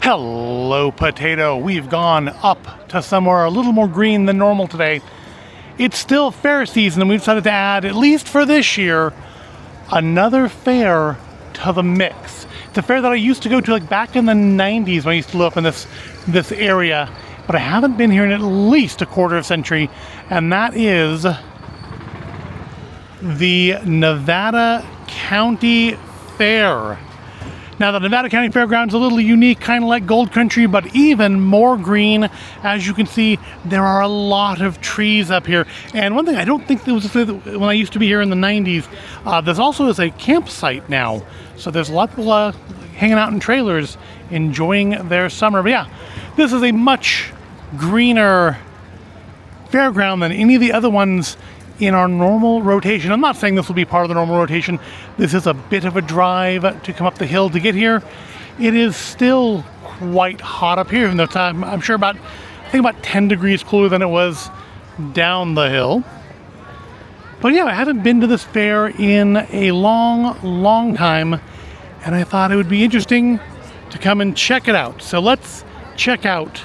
Hello, potato. We've gone up to somewhere a little more green than normal today. It's still fair season, and we've decided to add, at least for this year, another fair to the mix. It's a fair that I used to go to like back in the 90s when I used to live up in this area, but I haven't been here in at least a quarter of a century, and that is the Nevada County Fair. Now, the Nevada County Fairground is a little unique, kind of like Gold Country, but even more green. As you can see, there are a lot of trees up here. And one thing I don't think there was when I used to be here in the 90s, there's also is a campsite now. So there's a lot of people hanging out in trailers, enjoying their summer. But yeah, this is a much greener fairground than any of the other ones in our normal rotation. I'm not saying this will be part of the normal rotation. This is a bit of a drive to come up the hill to get here. It is still quite hot up here, even though I'm sure I think about 10 degrees cooler than it was down the hill. But yeah, I haven't been to this fair in a long time, and I thought it would be interesting to come and check it out. So let's check out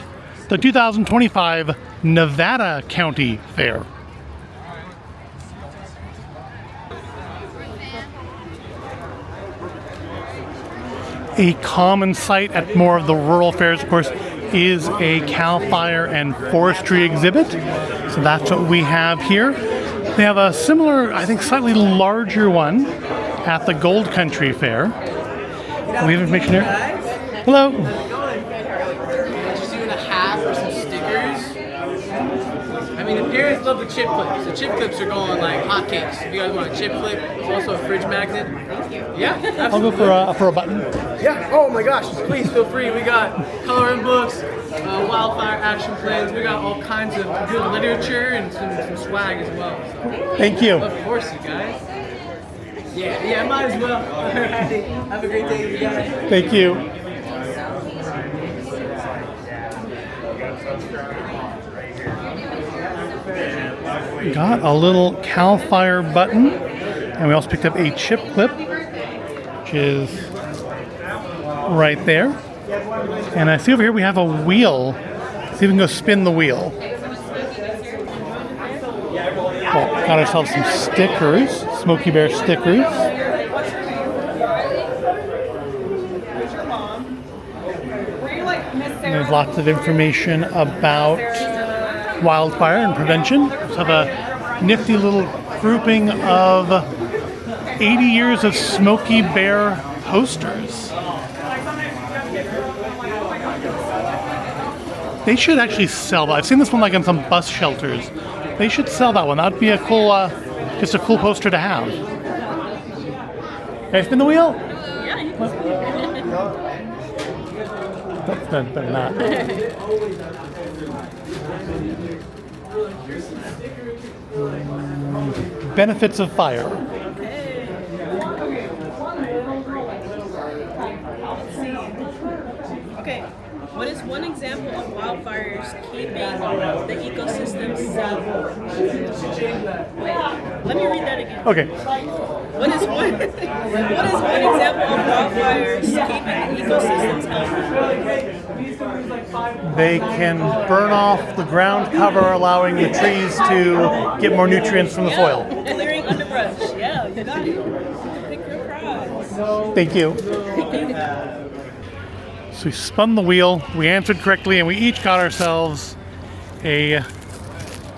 the 2025 Nevada County Fair. A common sight at more of the rural fairs, of course, is a Cal Fire and Forestry exhibit. So that's what we have here. They have a similar, I think slightly larger one at the Gold Country Fair. We have information here. Hello. Just doing a hat or some stickers. I mean, the parents love the chip clips. The chip clips are going like hotcakes. If you guys want a chip clip, it's also a fridge magnet. Yeah, absolutely. I'll go for a button. Yeah. Oh my gosh! Please feel free. We got coloring books, wildfire action plans. We got all kinds of good literature and some swag as well. So. Thank you. Of course, you guys. Yeah, might as well. All right. Have a great day, you guys. Thank you. We got a little Cal Fire button, and we also picked up a chip clip, which is right there. And I see over here we have a wheel. See if we can go spin the wheel. Well, got ourselves some stickers, Smokey Bear stickers. And there's lots of information about wildfire and prevention. We have a nifty little grouping of 80 years of Smokey Bear posters. They should actually sell that. I've seen this one like on some bus shelters. They should sell that one. That would be a cool, just a cool poster to have. Can I spin the wheel? Yeah. Better not. Benefits of fire. Okay. What is one example of wildfires keeping the ecosystem safe? Wait, let me read that again. Okay. What is one example of wildfires keeping the ecosystems healthy? They can burn off the ground cover, allowing the trees to get more nutrients from the soil. Clearing underbrush. Yeah, you got it. Pick your prize. Thank you. So we spun the wheel, we answered correctly, and we each got ourselves a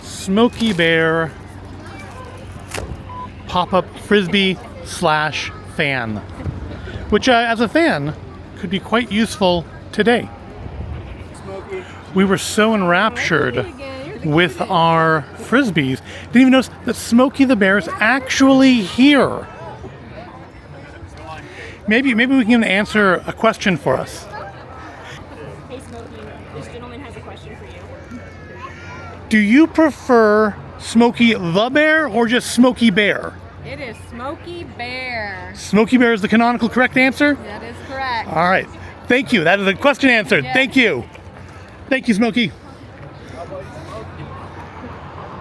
Smokey Bear pop-up frisbee / fan, which as a fan could be quite useful today. We were so enraptured with our frisbees, didn't even notice that Smokey the Bear is actually here. Maybe we can answer a question for us. Hey Smokey, this gentleman has a question for you. Do you prefer Smokey the Bear or just Smokey Bear? It is Smokey Bear. Smokey Bear is the canonical correct answer? That is correct. All right. Thank you. That is a question answered. Yes. Thank you. Thank you, Smokey.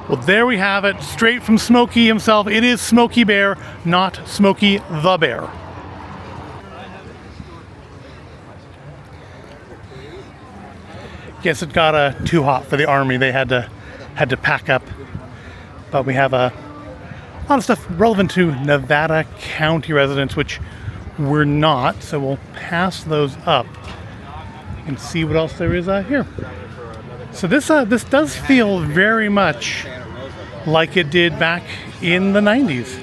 Well, there we have it. Straight from Smokey himself. It is Smokey Bear, not Smokey the Bear. Guess it got too hot for the army. They had to pack up. But we have a lot of stuff relevant to Nevada County residents, which we're not. So we'll pass those up and see what else there is here. So this does feel very much like it did back in the 90s.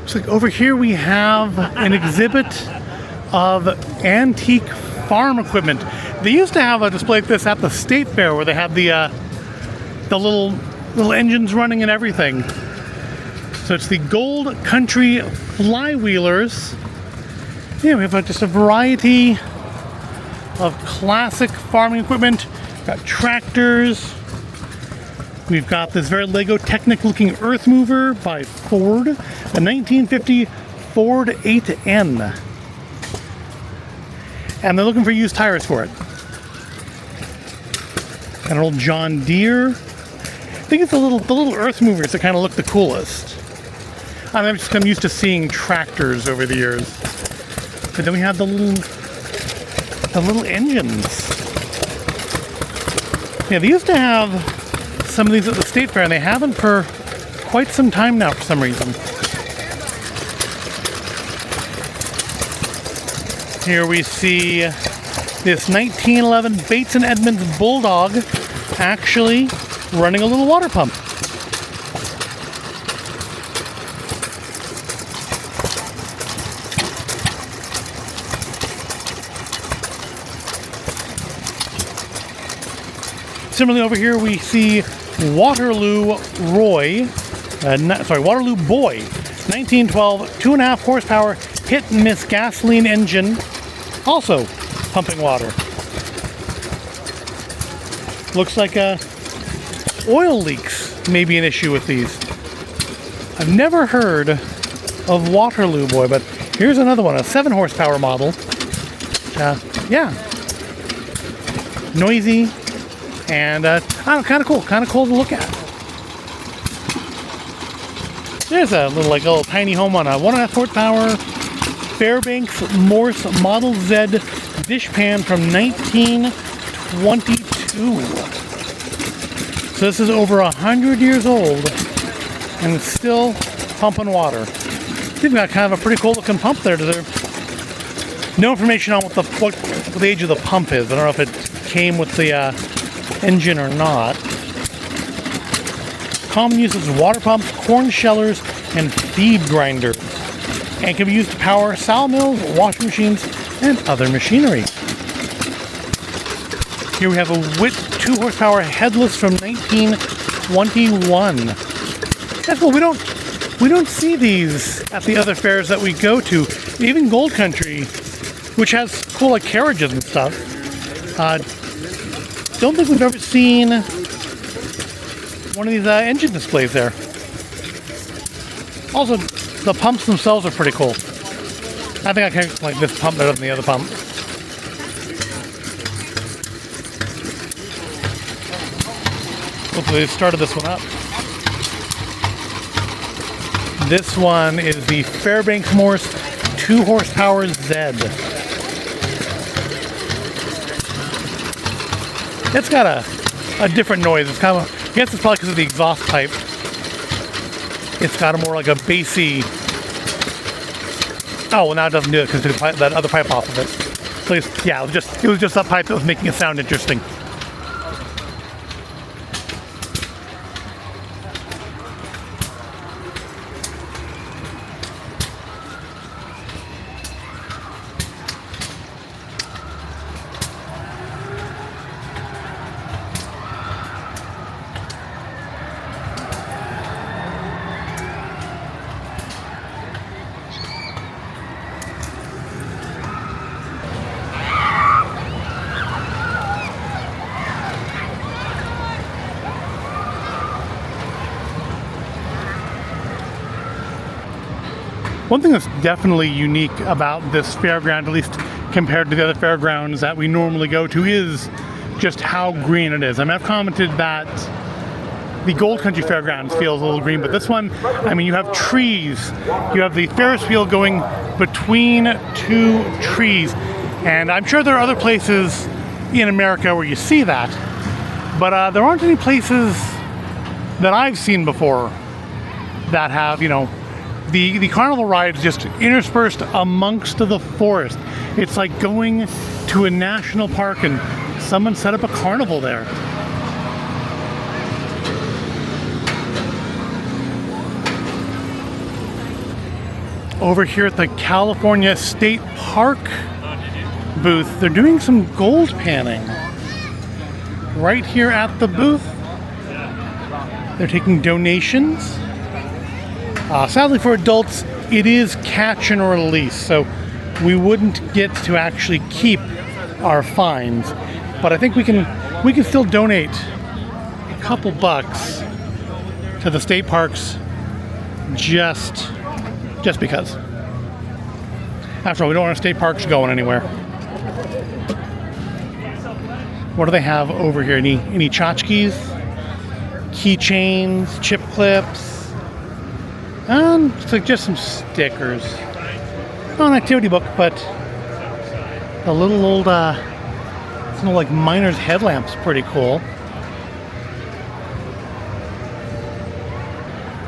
Looks like over here we have an exhibit of antique farm equipment. They used to have a display like this at the state fair where they had the little engines running and everything. So it's the Gold Country Flywheelers. Yeah, we have just a variety of classic farming equipment. We've got tractors. We've got this very Lego Technic looking earth mover by Ford, a 1950 Ford 8N. And they're looking for used tires for it. And an old John Deere. I think it's the little earth movers that kind of look the coolest. I'm used to seeing tractors over the years. But then we have the little engines. Yeah, they used to have some of these at the state fair, and they haven't for quite some time now for some reason. Here we see this 1911 Bates & Edmonds Bulldog actually running a little water pump. Similarly, over here we see Waterloo Boy, 1912, 2.5 horsepower hit and miss gasoline engine, also pumping water. Looks like oil leaks may be an issue with these. I've never heard of Waterloo Boy, but here's another one, a 7 horsepower model. Yeah, noisy. And kind of cool to look at. There's a little tiny home on a 1.5 horsepower Fairbanks Morse Model Z dish pan from 1922. So this is over 100 years old and it's still pumping water. They've got kind of a pretty cool looking pump there. No information on what the age of the pump is. I don't know if it came with the engine or not. Common uses water pumps, corn shellers, and feed grinders, and can be used to power sawmills, washing machines, and other machinery. Here we have a Witt 2 horsepower headless from 1921. That's cool. We don't see these at the other fairs that we go to. Even Gold Country, which has cool carriages and stuff. Don't think we've ever seen one of these engine displays there. Also, the pumps themselves are pretty cool. I think I can like this pump better than the other pump. Hopefully they started this one up. This one is the Fairbanks Morse 2 horsepower Z. It's got a different noise. It's kind of, I guess it's probably because of the exhaust pipe. It's got a more like a bassy. Oh, well now it doesn't do it because it took that other pipe off of it. So yeah, it was just that pipe that was making it sound interesting. One thing that's definitely unique about this fairground, at least compared to the other fairgrounds that we normally go to, is just how green it is. I mean, I've commented that the Gold Country Fairgrounds feels a little green, but this one, I mean, you have trees. You have the Ferris wheel going between two trees. And I'm sure there are other places in America where you see that, but there aren't any places that I've seen before that have, you know, the carnival rides just interspersed amongst the forest. It's like going to a national park and someone set up a carnival there. Over here at the California State Park booth, they're doing some gold panning. Right here at the booth, they're taking donations. Sadly for adults, it is catch and release, so we wouldn't get to actually keep our fines. But I think we can still donate a couple bucks to the state parks just because. After all, we don't want our state parks going anywhere. What do they have over here? Any tchotchkes? Keychains? Chip clips? It's like just some stickers. Not an activity book, but the little old, some like miner's headlamp's pretty cool.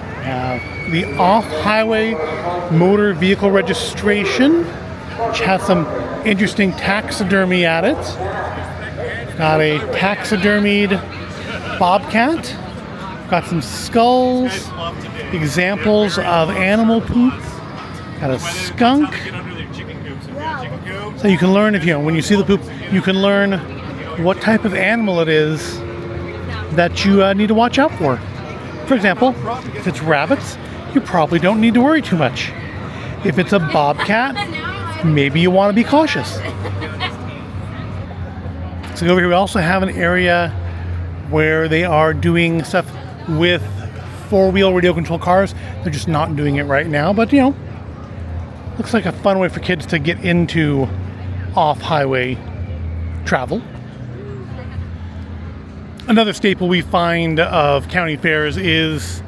We have the off-highway motor vehicle registration, which has some interesting taxidermy at it. Got a taxidermied bobcat. Got some skulls, examples of animal poop. Got a skunk. So you can learn, when you see the poop, you can learn what type of animal it is that you need to watch out for. For example, if it's rabbits, you probably don't need to worry too much. If it's a bobcat, maybe you want to be cautious. So over here we also have an area where they are doing stuff with four-wheel radio control cars. They're just not doing it right now, but looks like a fun way for kids to get into off-highway travel. Another staple we find of county fairs is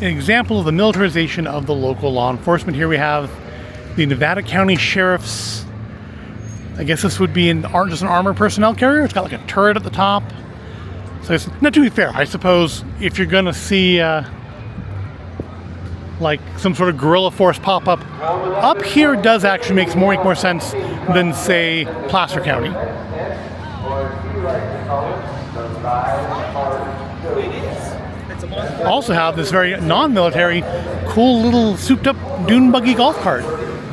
an example of the militarization of the local law enforcement. Here we have the Nevada County Sheriff's, I guess this would be just an armored personnel carrier. It's got like a turret at the top. So it's not, to be fair, I suppose if you're gonna see like some sort of guerrilla force pop up here, it does actually make more sense than, say, Placer County. Also have this very non-military, cool little souped-up dune buggy golf cart.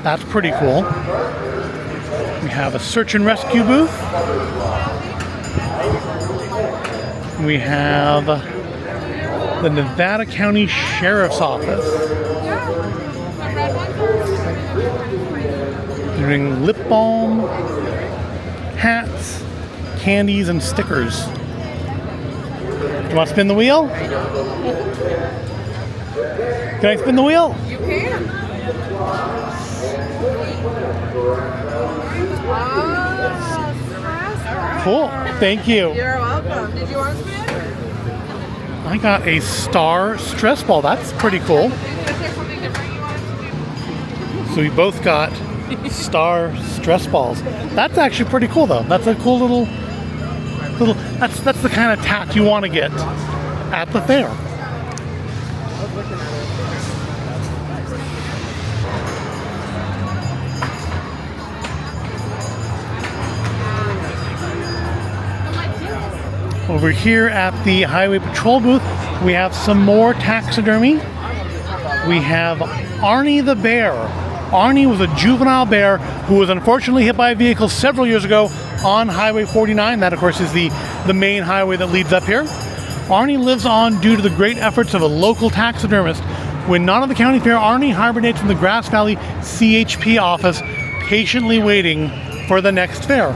That's pretty cool. We have a search and rescue booth. We have the Nevada County Sheriff's Office. They're doing lip balm, hats, candies, and stickers. Do you want to spin the wheel? Can I spin the wheel? You can. Cool. Thank you. You're welcome. Did you want to spin? I got a star stress ball. That's pretty cool. Is there something different you wanted to do? So we both got star stress balls. That's actually pretty cool, though. That's a cool little. That's the kind of tat you want to get at the fair. Over here at the Highway Patrol booth, we have some more taxidermy. We have Arnie the bear. Arnie was a juvenile bear who was unfortunately hit by a vehicle several years ago on Highway 49. That, of course, is the main highway that leads up here. Arnie lives on due to the great efforts of a local taxidermist. When not at the county fair, Arnie hibernates in the Grass Valley CHP office, patiently waiting for the next fair.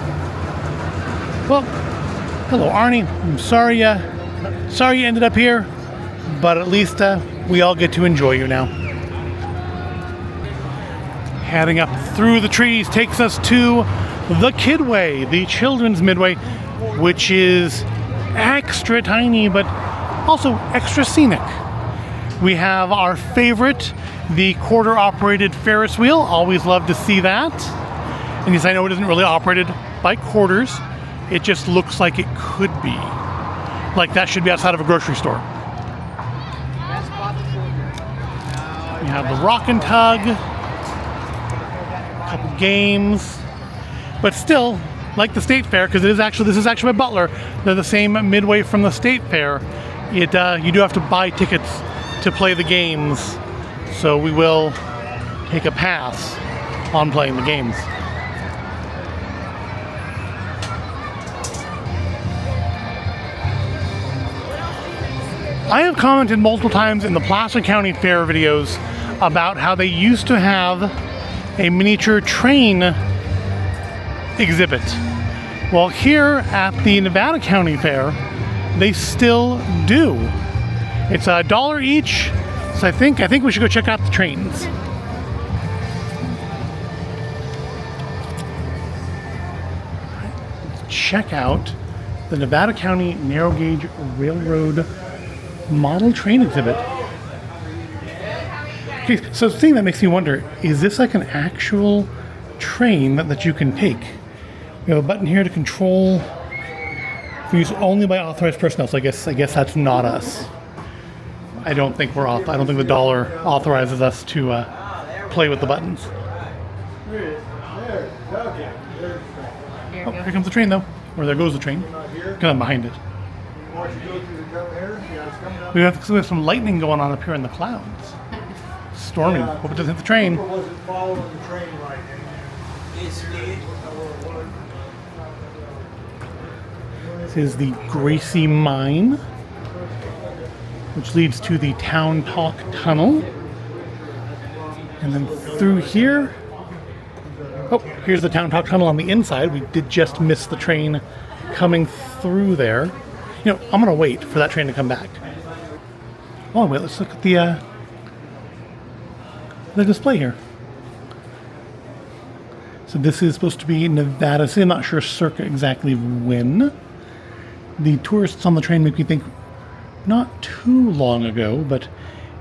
Well, hello, Arnie. I'm sorry you ended up here, but at least we all get to enjoy you now. Heading up through the trees takes us to the Kidway, the children's midway, which is extra tiny, but Also, extra scenic. We have our favorite, the quarter operated Ferris wheel. Always love to see that. And yes, I know it isn't really operated by quarters. It just looks like it could be. Like that should be outside of a grocery store. We have the rock and tug, a couple games, but still, like the state fair, because this is actually by Butler. They're the same midway from the state fair. You do have to buy tickets to play the games, so we will take a pass on playing the games. I have commented multiple times in the Placer County Fair videos about how they used to have a miniature train exhibit. Well, here at the Nevada County Fair, they still do. It's $1 each, so I think we should go check out the trains. Check out the Nevada County Narrow Gauge Railroad model train exhibit. Okay, so seeing that makes me wonder, is this like an actual train that you can take? We have a button here to control for use only by authorized personnel, so I guess that's not us. I don't think the dollar authorizes us to play with the buttons. Oh, here comes the train though. Or there goes the train. Kind of behind it. We have some lightning going on up here in the clouds. Storming. Hope it doesn't hit the train. This is the Gracie Mine, which leads to the Town Talk Tunnel. And then through here, oh, here's the Town Talk Tunnel on the inside. We did just miss the train coming through there. You know, I'm gonna wait for that train to come back. Oh wait, let's look at the display here. So this is supposed to be Nevada City. I'm not sure circa exactly when. The tourists on the train make me think not too long ago, but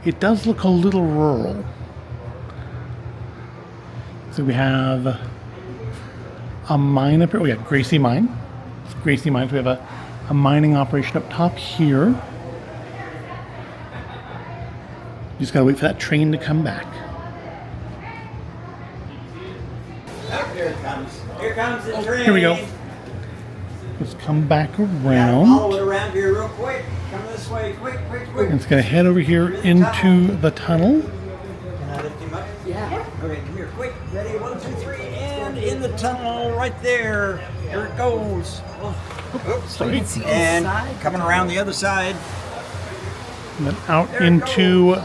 it does look a little rural. So we have a mine up here. Oh yeah, Gracie Mine. It's Gracie Mine. So we have a mining operation up top here. You just gotta wait for that train to come back. Here it comes. Here comes the train. Here we go. Let's come back Follow around. it around here real quick. Come this way, quick. And it's gonna head over here into the tunnel. Can I lift him up? Yeah. Okay, come here, quick. Ready? 1, 2, 3, and in the tunnel right there. Here it goes. Oops. And coming around the other side. And then out into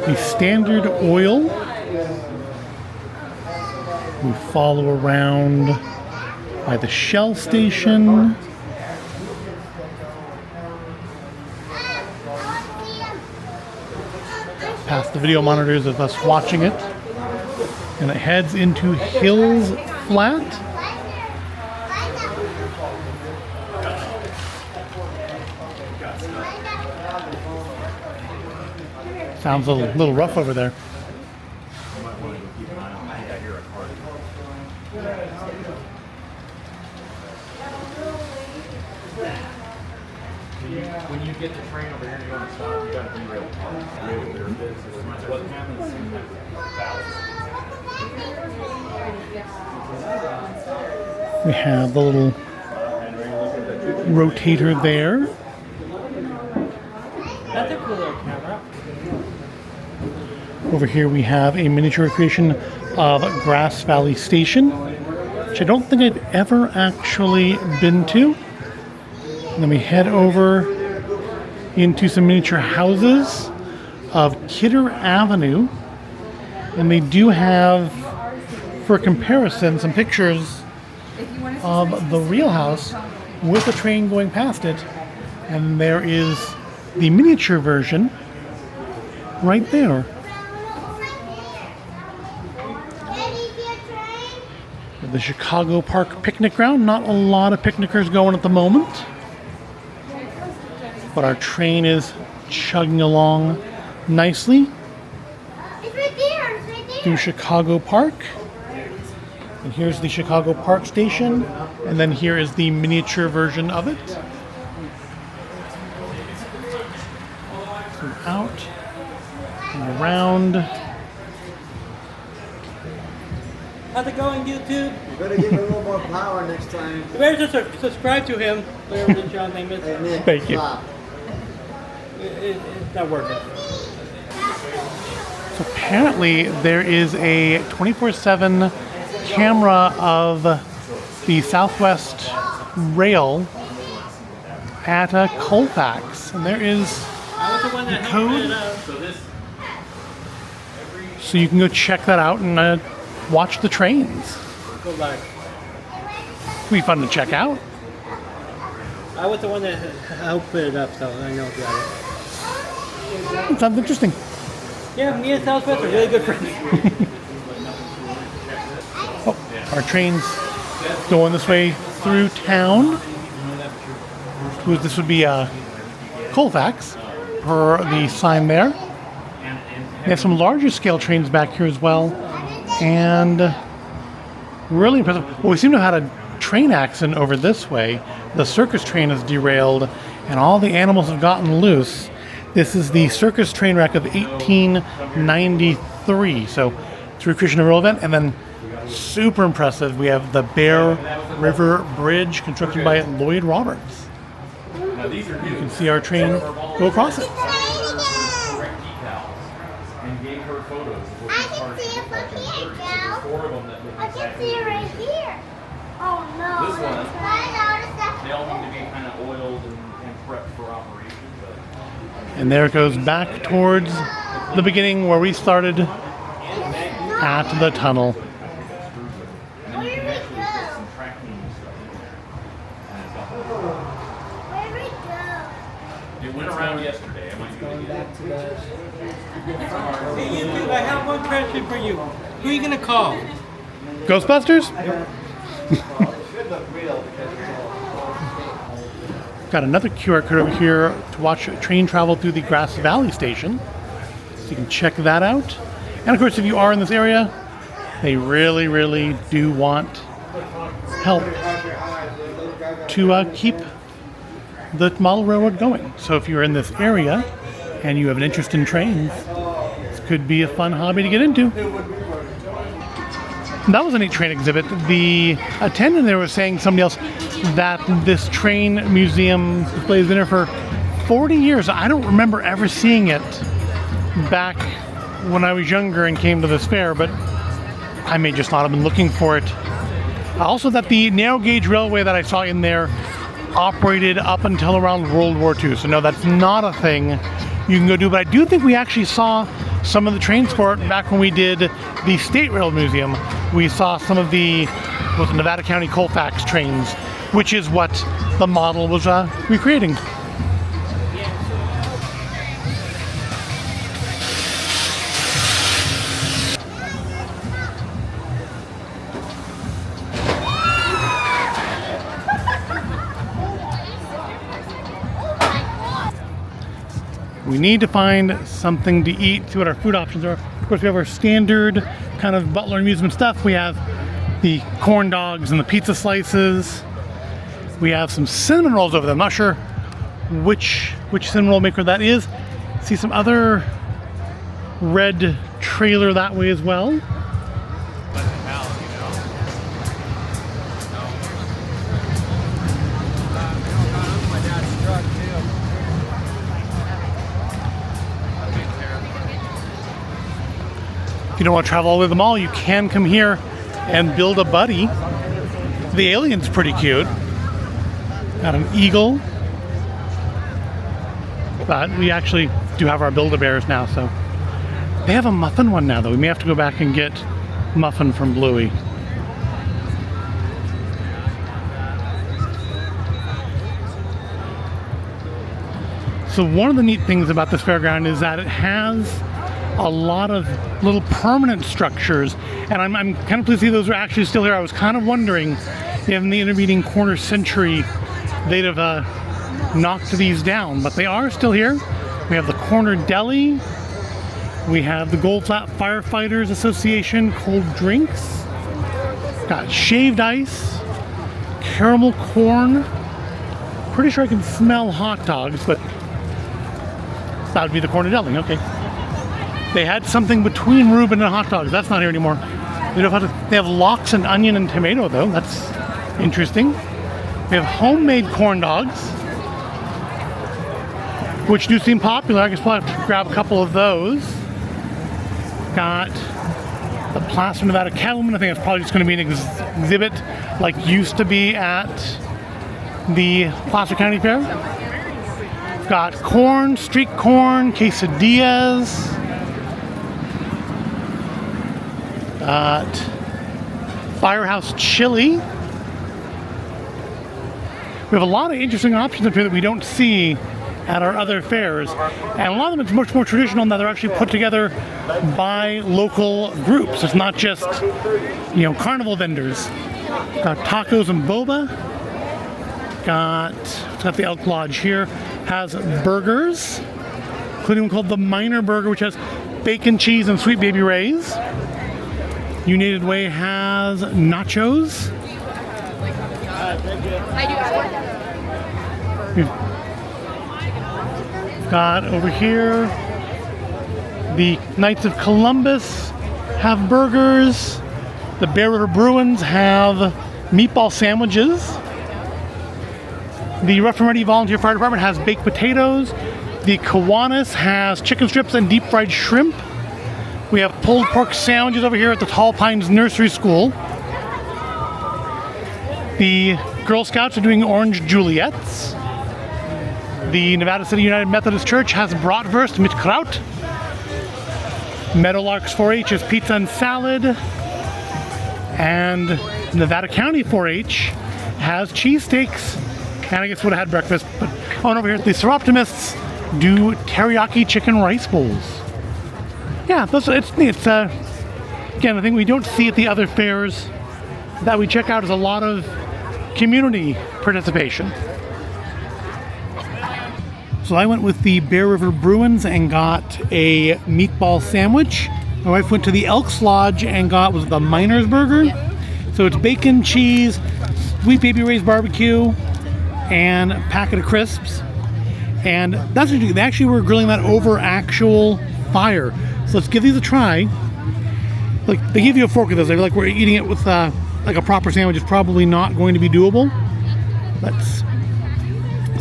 the Standard Oil. We follow around by the Shell station. Past the video monitors of us watching it. And it heads into Hills Flat. Sounds a little rough over there. When you get the train over here and you want to stop, you got to derail the car. What happens in We have the little rotator there. That's a cool little camera. Over here we have a miniature creation of Grass Valley Station, which I don't think I've ever actually been to. And then we head over into some miniature houses of Kidder Avenue. And they do have, for comparison, some pictures of the real house with a train going past it. And there is the miniature version right there. The Chicago Park Picnic Ground. Not a lot of picnickers going at the moment. but our train is chugging along nicely It's right there. It's right there. through Chicago Park. And here's the Chicago Park station, and then here is the miniature version of it. So out and around. How's it going, YouTube? You better give it a little more power next time. You better just subscribe to him, whatever the John's name is. And then Thank you. stop. It's not worth it. So apparently there is a 24/7 camera of the Southwest Rail at Colfax, and there is I was the one that code? helped it up. so you can go check that out and watch the trains. Go back. It'll be fun to check out. I was the one that helped put it up, so I know about it. It sounds interesting. Yeah, me and Southwest are really good friends. Oh, our train's going this way through town. This would be Colfax, per the sign there. They have some larger scale trains back here as well, and really impressive. Well, we seem to have had a train accident over this way. The circus train is derailed, and all the animals have gotten loose. This is the circus train wreck of 1893. So it's a recreation of a real event, and then super impressive. We have the Bear River Bridge constructed by Lloyd Roberts. You can see our train go across it. And gave her photos of what I each can part see it of from the here, church. Joe. There's 4 of them that look I can exactly see it the right same. here. Oh no. This one, I noticed that. they all need to be kind of oiled and prepped for operation. But And there it goes back towards the beginning where we started at the tunnel. and then you can actually put some tracking stuff in there. And it's got Where'd we go? it went around yesterday. I might be able to get it. Hey, YouTube, I have one question for you. Who are you going to call? Ghostbusters? Got another QR code over here to watch train travel through the Grass Valley station. So you can check that out. And of course, if you are in this area, they really, really do want help to keep the model railroad going. So if you're in this area and you have an interest in trains, this could be a fun hobby to get into. That was a neat train exhibit. The attendant there was saying, somebody else, that this train museum display has been here for 40 years. I don't remember ever seeing it back when I was younger and came to this fair, but I may just not have been looking for it. Also, that the narrow gauge railway that I saw in there operated up until around World War II. So no, that's not a thing you can go do, but I do think we actually saw some of the trains for it back when we did the State Rail Museum. We saw some of the Nevada County Colfax trains, which is what the model was recreating. We need to find something to eat, see what our food options are. Of course, we have our standard kind of Butler amusement stuff. We have the corn dogs and the pizza slices. We have some cinnamon rolls over there. I'm not sure which cinnamon roll maker that is. See some other red trailer that way as well. If you don't want to travel all the way to the mall, you can come here and build a buddy. The alien's pretty cute. Got an eagle. But we actually do have our Build-A-Bears now, so. They have a muffin one now, though. We may have to go back and get muffin from Bluey. So one of the neat things about this fairground is that it has a lot of little permanent structures, and I'm kind of pleased to see those are actually still here. I was kind of wondering if in the intervening quarter century they'd have knocked these down, but they are still here. We have the Corner Deli. We have the Gold Flat Firefighters Association cold drinks. Got shaved ice, caramel corn. Pretty sure I can smell hot dogs, but that would be the Corner Deli. Okay. They had something between Reuben and hot dogs. That's not here anymore. They have lox and onion and tomato though. That's interesting. We have homemade corn dogs, which do seem popular. I guess we'll have to grab a couple of those. Got the Placer Nevada Cattleman. I think it's probably just going to be an exhibit like used to be at the Placer County Fair. Got corn, street corn, quesadillas. Got Firehouse Chili. We have a lot of interesting options up here that we don't see at our other fairs, and a lot of them it's much more traditional in that they're actually put together by local groups. It's not just, you know, carnival vendors. Got tacos and boba. It's got the Elk Lodge here. Has burgers, including one called the Miner Burger, which has bacon, cheese, and Sweet Baby Ray's. United Way has nachos. We've got over here the Knights of Columbus have burgers. The Bear River Bruins have meatball sandwiches. The Rough and Ready Volunteer Fire Department has baked potatoes. The Kiwanis has chicken strips and deep fried shrimp. We have pulled pork sandwiches over here at the Tall Pines Nursery School. The Girl Scouts are doing orange Juliets. The Nevada City United Methodist Church has bratwurst mit Kraut. Meadowlarks 4-H has pizza and salad. And Nevada County 4-H has cheesesteaks. And I guess would have had breakfast. But on over here, the Seroptimists do teriyaki chicken rice bowls. Yeah, it's neat. Again, I think we don't see at the other fairs that we check out is a lot of community participation. So I went with the Bear River Bruins and got a meatball sandwich. My wife went to the Elks Lodge and got the Miner's Burger. So it's bacon, cheese, Sweet Baby Ray's barbecue, and a packet of crisps. And that's what they actually were grilling that over actual fire. So let's give these a try. Like, they give you a fork of this. They're like, we're eating it with like a proper sandwich. It's probably not going to be doable. Let's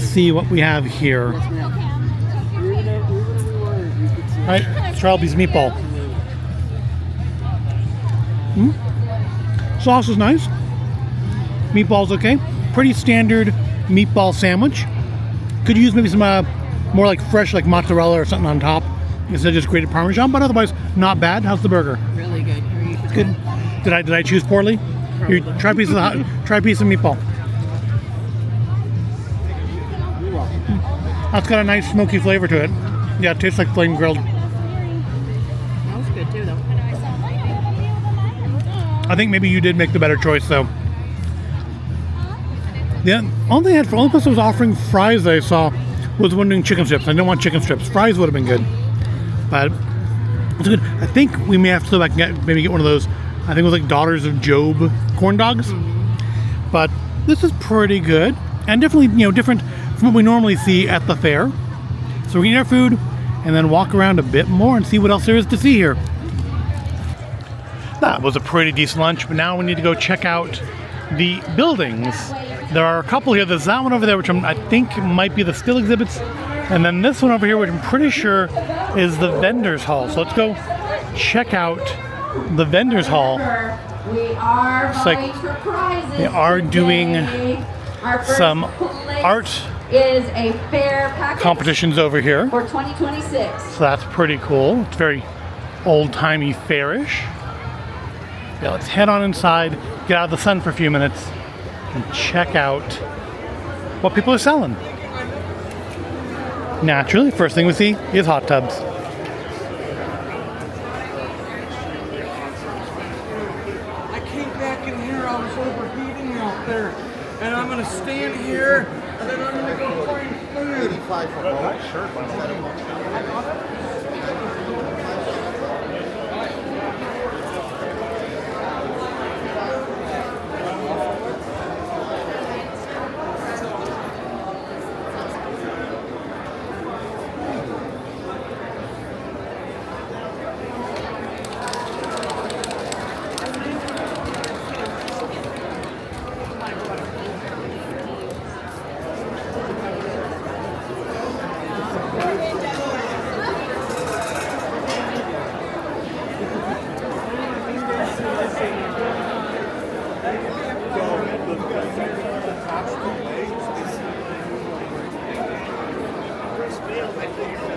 see what we have here. All right, let's try Albie's meatball. Sauce is nice. Meatball's okay. Pretty standard meatball sandwich. Could use maybe some more like fresh, like mozzarella or something on top instead of just grated Parmesan, but otherwise not bad. How's the burger? Really good. Good. Did I choose poorly? Here, try a piece of meatball. That's got a nice smoky flavor to it. Yeah, it tastes like flame grilled. That was good too, though. I think maybe you did make the better choice, though. The only place that was offering fries that I saw was one doing chicken strips. I didn't want chicken strips. Fries would have been good, but it's good. I think we may have to go back and get one of those. I think it was like Daughters of Job corn dogs. But this is pretty good and definitely different from what we normally see at the fair. So we're gonna eat our food and then walk around a bit more and see what else there is to see here. That was a pretty decent lunch, but now we need to go check out the buildings. There are a couple here. There's that one over there, which I think might be the still exhibits. And then this one over here, which I'm pretty sure is the vendors hall. So let's go check out the vendors hall. It's like they are doing some art competitions over here. For 2026. So that's pretty cool. It's very old-timey fairish. Yeah, let's head on inside, get out of the sun for a few minutes, and check out what people are selling. Naturally, first thing we see is hot tubs. I came back in here, I was overheating out there, and I'm gonna stand here, and then I'm gonna go find food. 85 for both. Sure.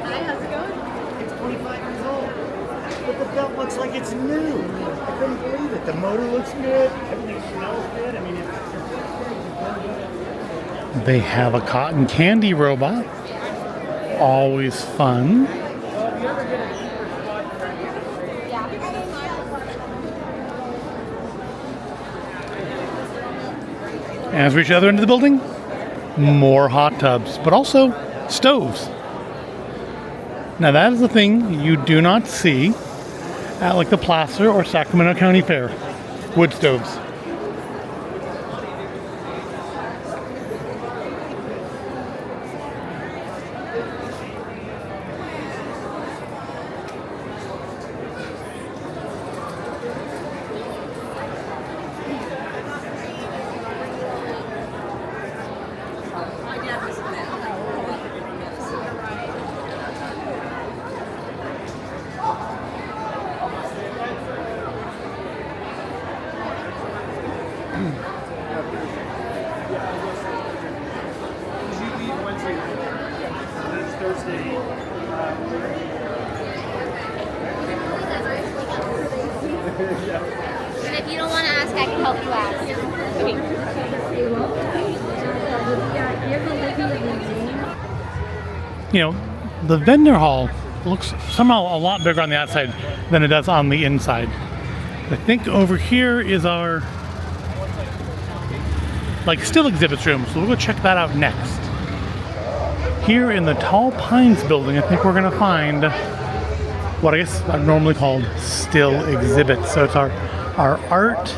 Hi, how's it going? It's 25 years old, but the belt looks like it's new. I couldn't believe it. The motor looks good. Everything smells good. I mean, They have a cotton candy robot. Always fun. As we reach the other end of the building, more hot tubs, but also stoves. Now that is a thing you do not see at like the Placer or Sacramento County Fair. Wood stoves. And if you don't want to ask, I can help you ask. You know, the vendor hall looks somehow a lot bigger on the outside than it does on the inside. I think over here is our like still exhibits room, so we'll go check that out next. Here in the Tall Pines building, I think we're gonna find what I guess are normally called still exhibits. So it's our art,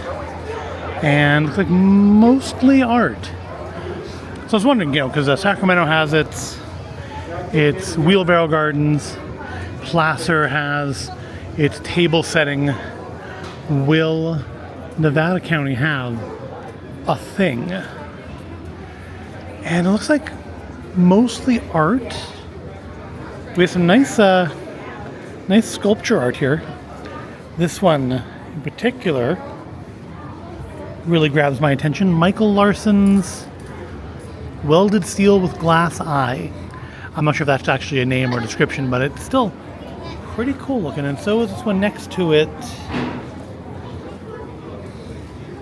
and looks like mostly art. So I was wondering, you know, because Sacramento has its wheelbarrow gardens, Placer has its table setting. Will Nevada County have a thing? And it looks like mostly art. We have some nice sculpture art here. This one in particular really grabs my attention. Michael Larson's Welded Steel with Glass Eye. I'm not sure if that's actually a name or description, but it's still pretty cool looking. And so is this one next to it.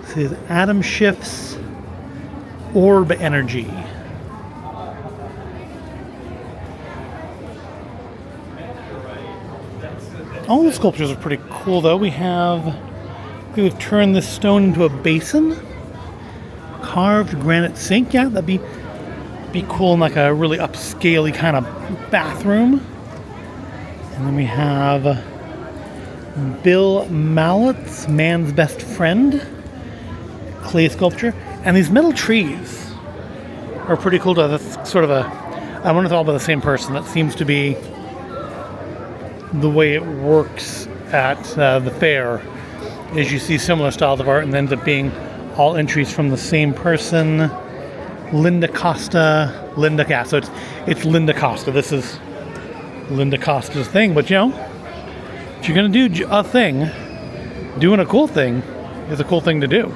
This is Adam Schiff's Orb Energy. All the sculptures are pretty cool, though. We've turned this stone into a basin. Carved granite sink. Yeah, that'd be cool in like a really upscale-y kind of bathroom. And then we have Bill Mallett's Man's Best Friend clay sculpture. And these metal trees are pretty cool. That's sort of I wonder if it's all by the same person. That seems to be the way it works at the fair, is you see similar styles of art and it ends up being all entries from the same person. Linda Costa. Yeah, so it's Linda Costa. This is Linda Costa's thing. But you know, if you're gonna do a thing, doing a cool thing is a cool thing to do.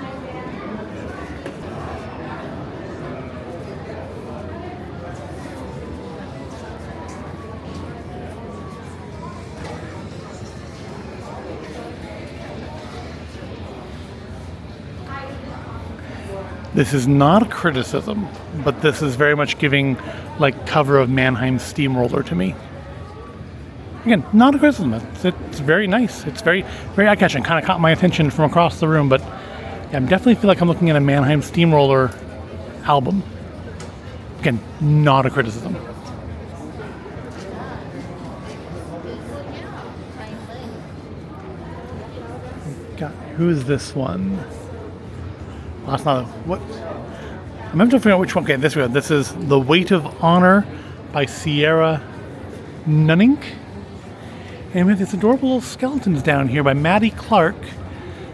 This is not a criticism, but this is very much giving like cover of Mannheim Steamroller to me. Again, not a criticism. It's very nice. It's very, very eye-catching. Kind of caught my attention from across the room, but I definitely feel like I'm looking at a Mannheim Steamroller album. Again, not a criticism. God, who is this one? Well, that's not a, what? I'm having to figure out which one. Okay, this one. This is The Weight of Honor by Sierra Nunning. And we have these adorable little skeletons down here by Maddie Clark.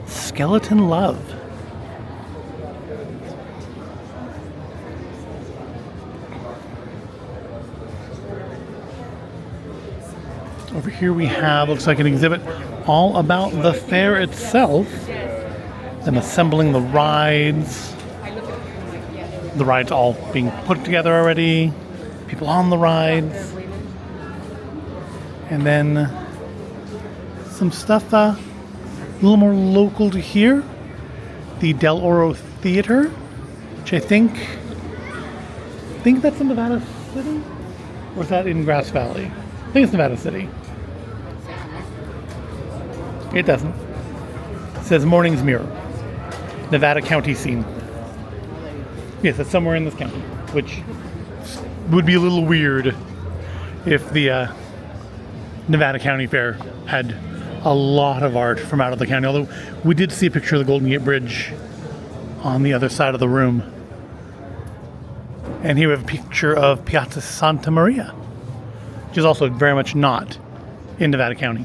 Skeleton Love. Over here we have, looks like an exhibit all about the fair itself. Them assembling the rides. The rides all being put together already. People on the rides. And then some stuff a little more local to here. The Del Oro Theater, which I think that's in Nevada City? Or is that in Grass Valley? I think it's Nevada City. It doesn't. It says Morning's Mirror. Nevada County scene. Yes, it's somewhere in this county, which would be a little weird if the Nevada County Fair had a lot of art from out of the county. Although we did see a picture of the Golden Gate Bridge on the other side of the room. And here we have a picture of Piazza Santa Maria, which is also very much not in Nevada County.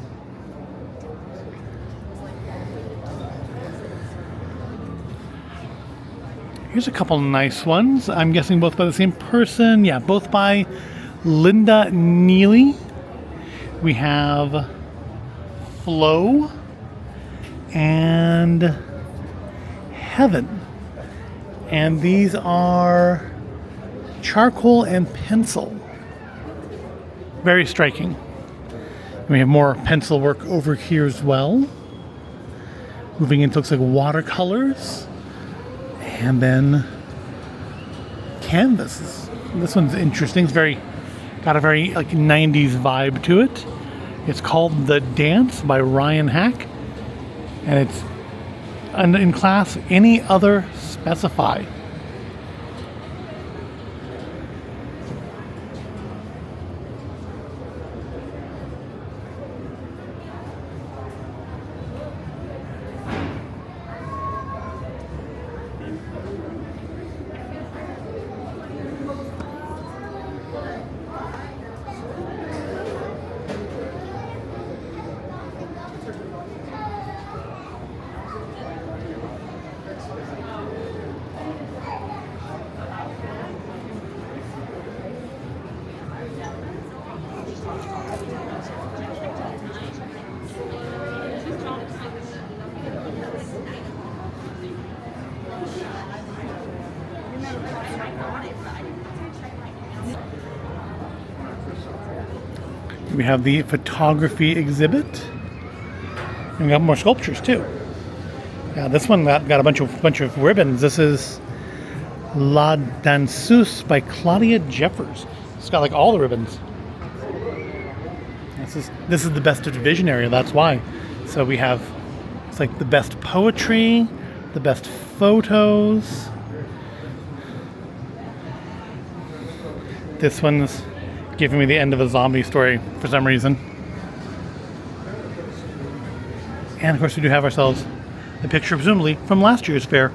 Here's a couple nice ones. I'm guessing both by the same person. Yeah, both by Linda Neely. We have Flow and Heaven. And these are charcoal and pencil. Very striking. And we have more pencil work over here as well. Moving into, looks like watercolors. And then canvases. This one's interesting. It's got a very like 90s vibe to it. It's called The Dance by Ryan Hack. And it's in class Any Other Specify. We have the photography exhibit. And we got more sculptures too. Yeah, this one got a bunch of ribbons. This is La Danseuse by Claudia Jeffers. It's got like all the ribbons. This is the best of division area, that's why. So we have, it's like the best poetry, the best photos. This one's giving me the end of a zombie story for some reason. And of course we do have ourselves a picture presumably from last year's fair.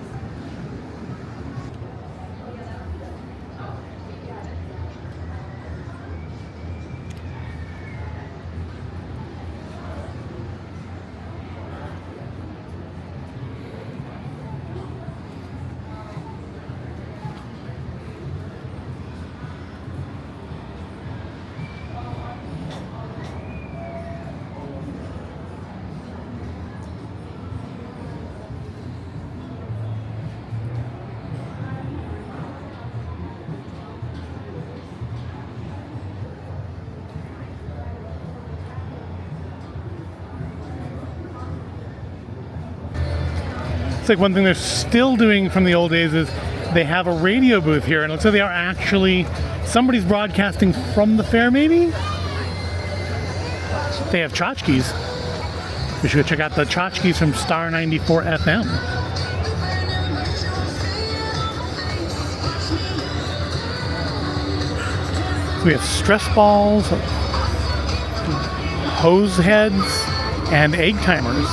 It's like one thing they're still doing from the old days is they have a radio booth here, and it looks like they are actually, somebody's broadcasting from the fair maybe? They have tchotchkes. We should go check out the tchotchkes from Star 94 FM. We have stress balls, hose heads, and egg timers.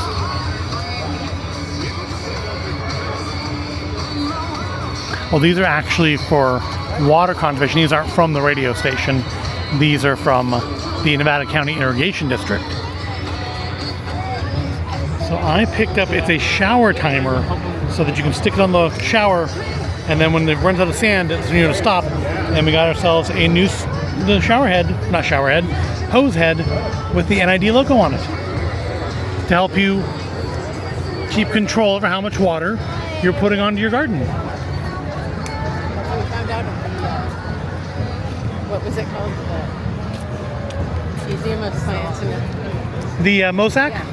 Well, these are actually for water conservation. These aren't from the radio station. These are from the Nevada County Irrigation District. So I picked up, it's a shower timer so that you can stick it on the shower, and then when it runs out of sand, it's to stop. And we got ourselves a new hose head with the NID logo on it to help you keep control over how much water you're putting onto your garden. We found out what was it called? The Museum of Science. The Mosac? Yeah.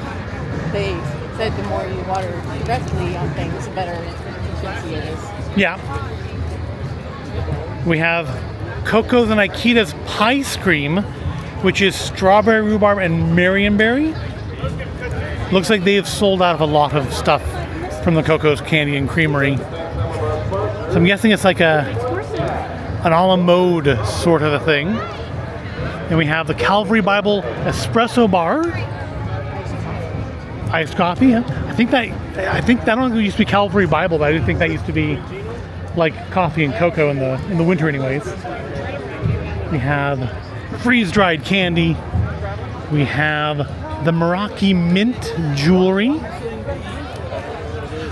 They said the more you water directly on things, the better efficiency it is. Yeah. We have Coco's and Aikita's Pie Scream, which is strawberry, rhubarb, and Marionberry. Looks like they've sold out of a lot of stuff from the Coco's Candy and Creamery. So I'm guessing it's like an a la mode sort of a thing. And we have the Calvary Bible Espresso Bar. Iced coffee. Yeah. I think that I don't think it used to be Calvary Bible, but I didn't think that used to be like coffee and cocoa in the winter anyways. We have freeze-dried candy. We have the Meraki Mint jewelry.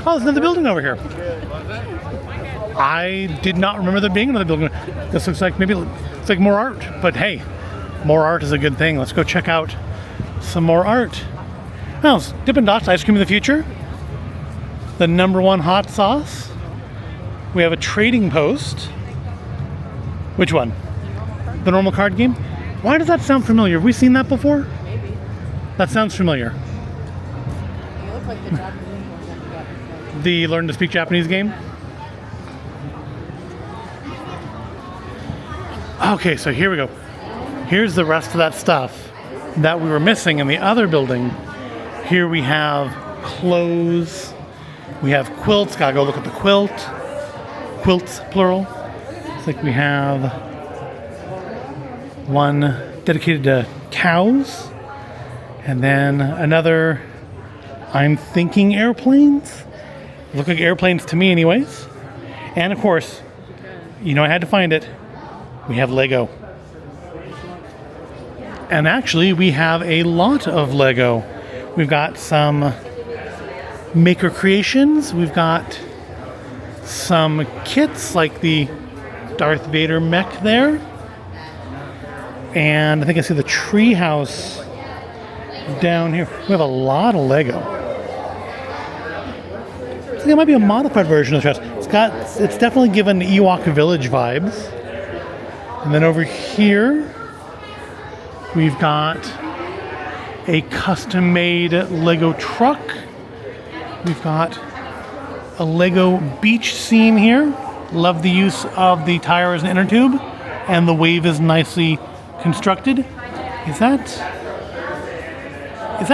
Oh, there's another building over here. I did not remember there being another building. This looks like it's like more art, but hey, more art is a good thing. Let's go check out some more art. Oh, Dippin' Dots Ice Cream of the Future. The #1 hot sauce. We have a trading post. Which one? The normal card game? Why does that sound familiar? Have we seen that before? Maybe. That sounds familiar. You look like the Japanese ones that we got before. The Learn to Speak Japanese game? Okay, so here we go. Here's the rest of that stuff that we were missing in the other building. Here we have clothes. We have quilts. Gotta go look at the quilt. Quilts, plural. Looks like we have one dedicated to cows. And then another, I'm thinking airplanes. Look like airplanes to me anyways. And of course, I had to find it. We have Lego. And actually, we have a lot of Lego. We've got some maker creations. We've got some kits like the Darth Vader mech there. And I think I see the tree house down here. We have a lot of Lego. I think it might be a modified version of the house. It's definitely given Ewok Village vibes. And then over here, we've got a custom-made Lego truck. We've got a Lego beach scene here. Love the use of the tire as an inner tube, and the wave is nicely constructed. Is that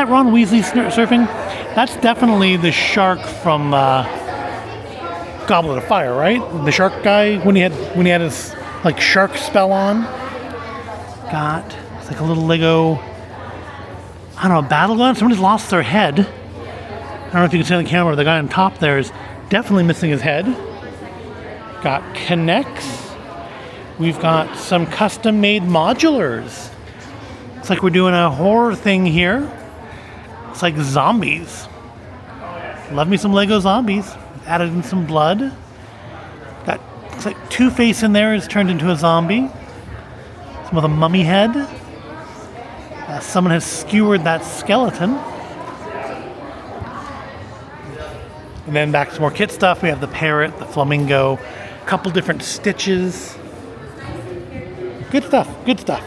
Ron Weasley surfing? That's definitely the shark from Goblet of Fire, right? The shark guy when he had his like shark spell on. It's like a little Lego, I don't know, battle gun. Somebody's lost their head. I don't know if you can see on the camera, the guy on top there is definitely missing his head. Got Connects. We've got some custom-made modulars. Looks like we're doing a horror thing here. Looks like zombies. Love me some Lego zombies. Added in some blood. Looks like Two-Face in there is turned into a zombie. Some with a mummy head. Someone has skewered that skeleton. And then back to some more kit stuff. We have the parrot, the flamingo, a couple different stitches. Good stuff, good stuff.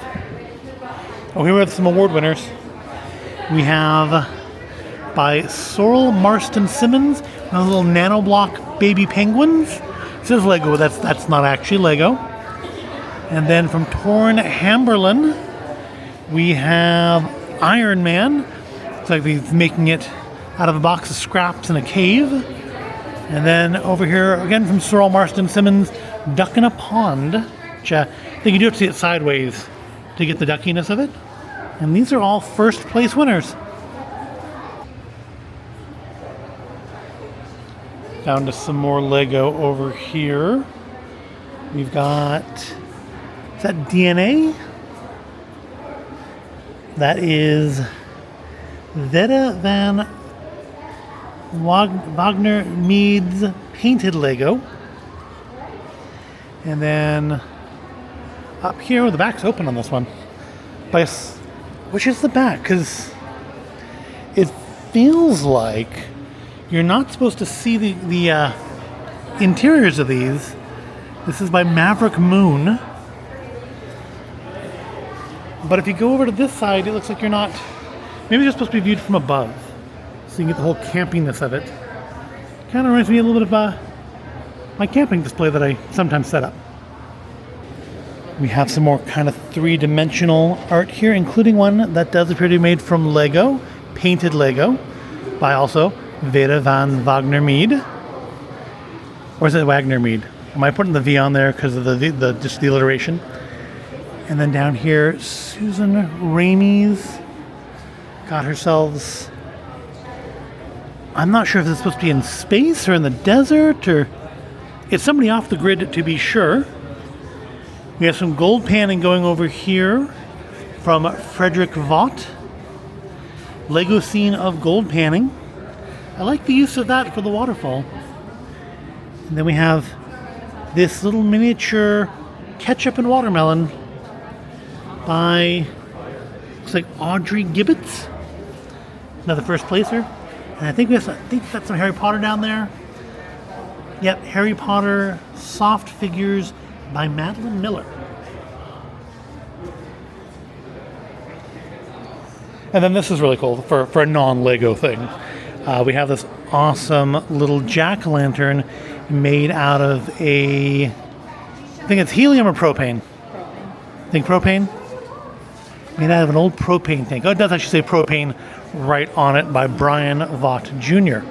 Oh, here we have some award winners. We have by Sorrel Marston Simmons, those little nanoblock baby penguins. It says Lego, but that's not actually Lego. And then from Torn Hamberlin, we have Iron Man. Looks like he's making it out of a box of scraps in a cave. And then over here, again from Sorrel Marston Simmons, Duck in a Pond, which think you do have to see it sideways to get the duckiness of it. And these are all first place winners. Down to some more Lego over here. We've got, is that DNA? That is Veta van Wagner Mead's painted Lego. And then up here, the back's open on this one. But which is the back? Because it feels like you're not supposed to see the interiors of these. This is by Maverick Moon. But if you go over to this side, it looks like you're not... Maybe they're supposed to be viewed from above. So you can get the whole campiness of it. Kind of reminds me a little bit of my camping display that I sometimes set up. We have some more kind of three-dimensional art here, including one that does appear to be made from Lego, painted Lego, by also Vera van Wagner Mead. Or is it Wagner Mead? Am I putting the V on there because of the just the alliteration? And then down here, Susan Ramey's got herself... I'm not sure if it's supposed to be in space or in the desert, or... It's somebody off the grid to be sure. We have some gold panning going over here from Frederick Vaught. Lego scene of gold panning. I like the use of that for the waterfall. And then we have this little miniature ketchup and watermelon by, looks like Audrey Gibbets, another first placer. And I think that's some Harry Potter down there. Yep, Harry Potter soft figures by Madeline Miller. And then this is really cool for a non-Lego thing. We have this awesome little jack-o'-lantern made out of I think it's helium or propane. I think propane? Made out of an old propane tank. Oh, it does actually say propane right on it, by Brian Vaught Jr.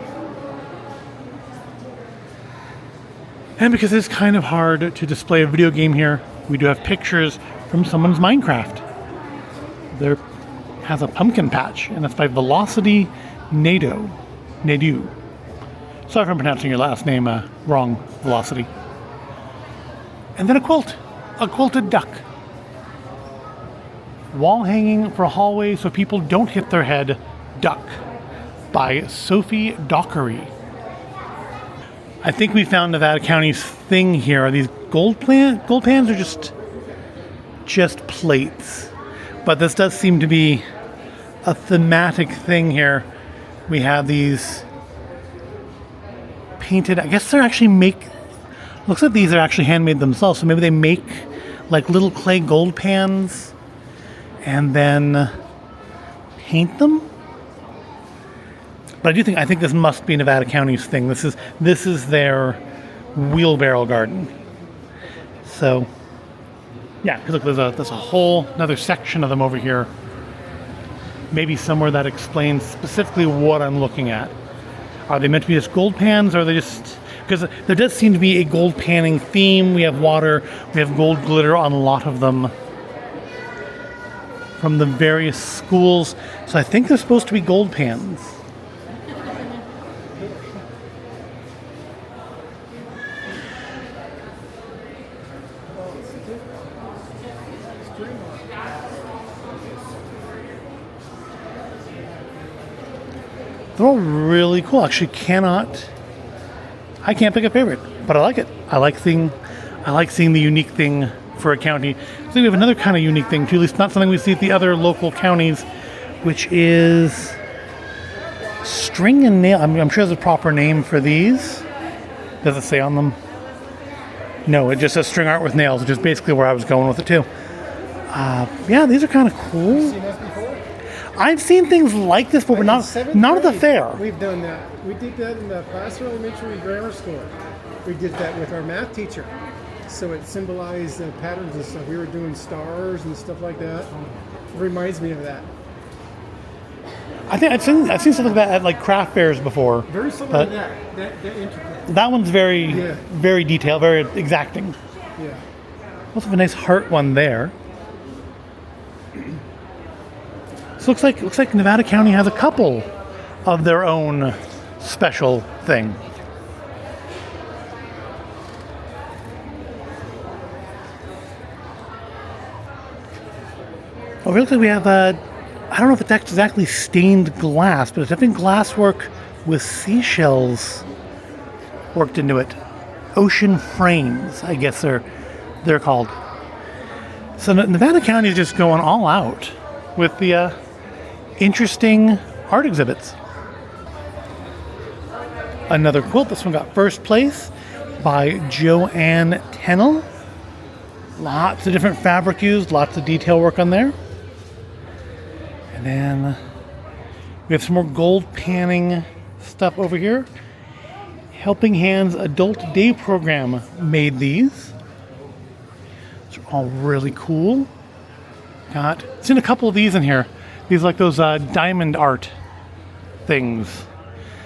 And because it's kind of hard to display a video game here, we do have pictures from someone's Minecraft. There has a pumpkin patch, and it's by Velocity Nadu. Sorry if I'm pronouncing your last name wrong, Velocity. And then a quilted duck. Wall hanging for a hallway so people don't hit their head, duck, by Sophie Dockery. I think we found Nevada County's thing here. Are these gold pans or just plates? But this does seem to be a thematic thing here. We have these painted, I guess they're actually looks like these are actually handmade themselves. So maybe they make like little clay gold pans and then paint them. But I think this must be Nevada County's thing. This is their wheelbarrow garden. So, yeah, because look, there's a whole another section of them over here. Maybe somewhere that explains specifically what I'm looking at. Are they meant to be just gold pans, or are they just... Because there does seem to be a gold panning theme. We have water, we have gold glitter on a lot of them from the various schools. So I think they're supposed to be gold pans. They're all really cool. Actually, I can't pick a favorite, but I like it. I like seeing the unique thing for a county. I think we have another kind of unique thing too, at least not something we see at the other local counties, which is string and nail. I'm sure there's a proper name for these. Does it say on them? No, it just says string art with nails, which is basically where I was going with it too. Yeah, these are kind of cool. You've seen this before? I've seen things like this, but not at the fair. We've done that. We did that in the Placer Elementary Grammar School. We did that with our math teacher. So it symbolized patterns and stuff. We were doing stars and stuff like that. It reminds me of that. I think I've seen something like that at like craft fairs before. Very similar to that intricate. That one's very detailed, very exacting. Yeah. Also have a nice heart one there. So looks like Nevada County has a couple of their own special thing. Oh, it looks like we have I don't know if it's exactly stained glass, but it's definitely glasswork with seashells worked into it. Ocean frames, I guess they're called. So Nevada County is just going all out with the interesting art exhibits. Another quilt. This one got first place by Joanne Tennell. Lots of different fabric used, lots of detail work on there. And then we have some more gold panning stuff over here. Helping Hands Adult Day Program made these. These are all really cool. Seen a couple of these in here. These are like those diamond art things.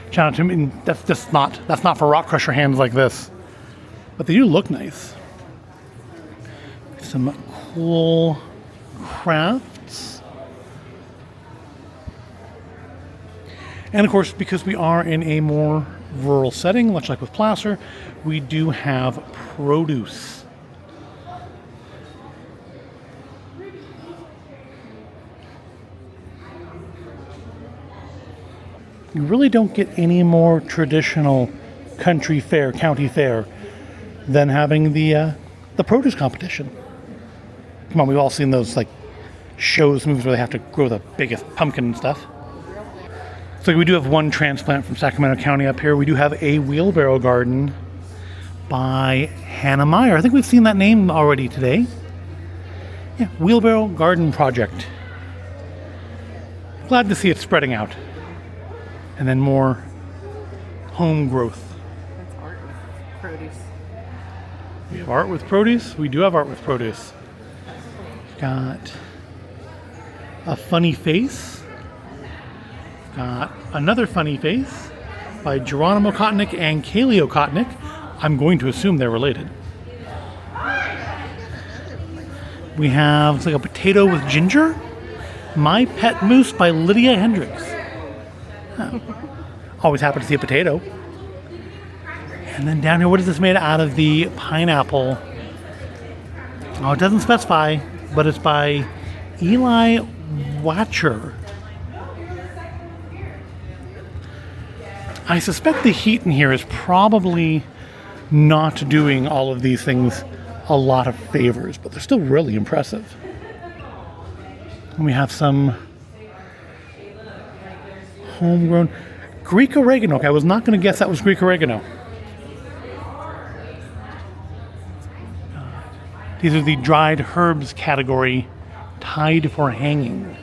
Shout out to me. That's not for rock crusher hands like this, but they do look nice. Some cool crafts. And of course, because we are in a more rural setting, much like with plaster, we do have produce. You really don't get any more traditional country fair, county fair, than having the produce competition. Come on, we've all seen those like shows, movies where they have to grow the biggest pumpkin and stuff. So we do have one transplant from Sacramento County up here. We do have a wheelbarrow garden by Hannah Meyer. I think we've seen that name already today. Yeah, Wheelbarrow Garden Project. Glad to see it spreading out. And then more home growth. That's art with produce. We have art with produce. We do have art with produce. We've got a funny face. Got another funny face by Geronimo Kotnick and Kaleo Kotnick. I'm going to assume they're related. We have, looks like a potato with ginger. My Pet Moose by Lydia Hendricks. Oh. Always happy to see a potato. And then down here, what is this made out of? The pineapple. Oh, it doesn't specify, but it's by Eli Watcher. I suspect the heat in here is probably not doing all of these things a lot of favors, but they're still really impressive. And we have some homegrown Greek oregano. Okay, I was not going to guess that was Greek oregano. These are the dried herbs category, tied for hanging.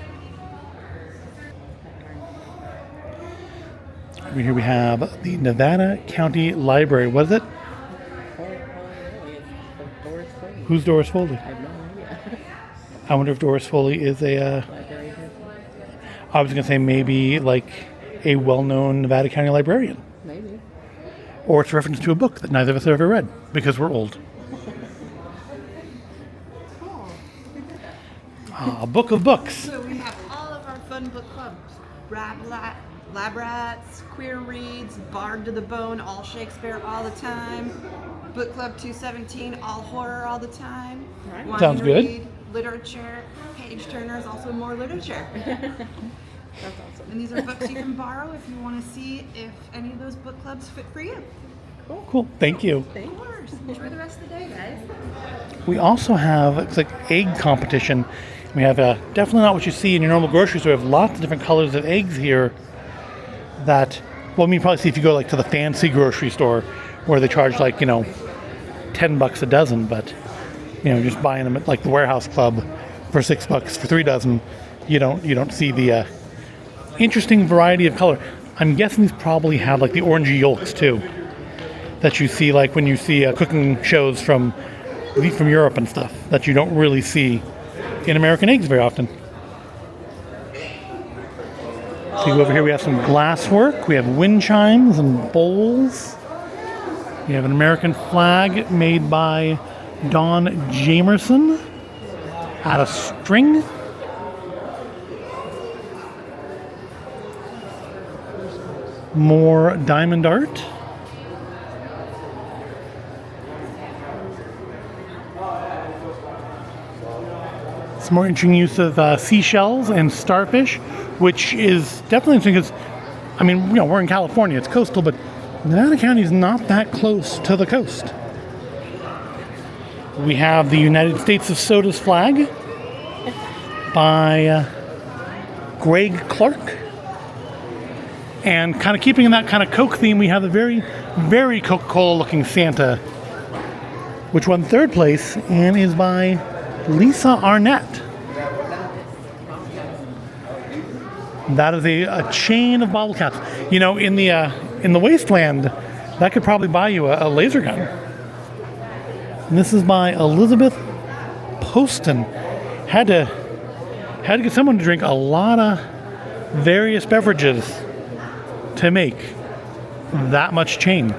Over here we have the Nevada County Library. What is it? Whose Doris Foley? I have no idea. I wonder if Doris Foley is a... I was going to say maybe like a well-known Nevada County librarian. Maybe. Or it's a reference to a book that neither of us have ever read because we're old. A book of books. So we have all of our fun book clubs. Lab Rats, Queer Reads, Barred to the Bone, all Shakespeare all the time. Book Club 217, all horror all the time. Right. Wine Sounds good. Read, literature. Page Turner's also more literature. That's awesome. And these are books you can borrow if you want to see if any of those book clubs fit for you. Cool. Thank you. Of course. Enjoy the rest of the day, guys. We also have, it's like egg competition. We have definitely not what you see in your normal grocery store. We have lots of different colors of eggs here that, well, I mean, you probably see if you go like to the fancy grocery store where they charge like, you know, $10 a dozen, but, you know, just buying them at like the Warehouse Club for $6 for 3 dozen, you don't see the interesting variety of color. I'm guessing these probably have like the orangey yolks too, that you see like when you see cooking shows from Europe and stuff that you don't really see in American eggs very often. See, over here we have some glass work. We have wind chimes and bowls. We have an American flag made by Don Jamerson out of string. More diamond art. Some more interesting use of seashells and starfish, which is definitely interesting because, I mean, you know, we're in California, it's coastal, but Nevada County is not that close to the coast. We have the United States of Soda's flag by Greg Clark. And kind of keeping in that kind of Coke theme, we have the very, very Coca-Cola looking Santa, which won third place and is by Lisa Arnett. That is a chain of bottle caps. You know, in the wasteland, that could probably buy you a laser gun. And this is by Elizabeth Poston. Had to get someone to drink a lot of various beverages to make that much chain.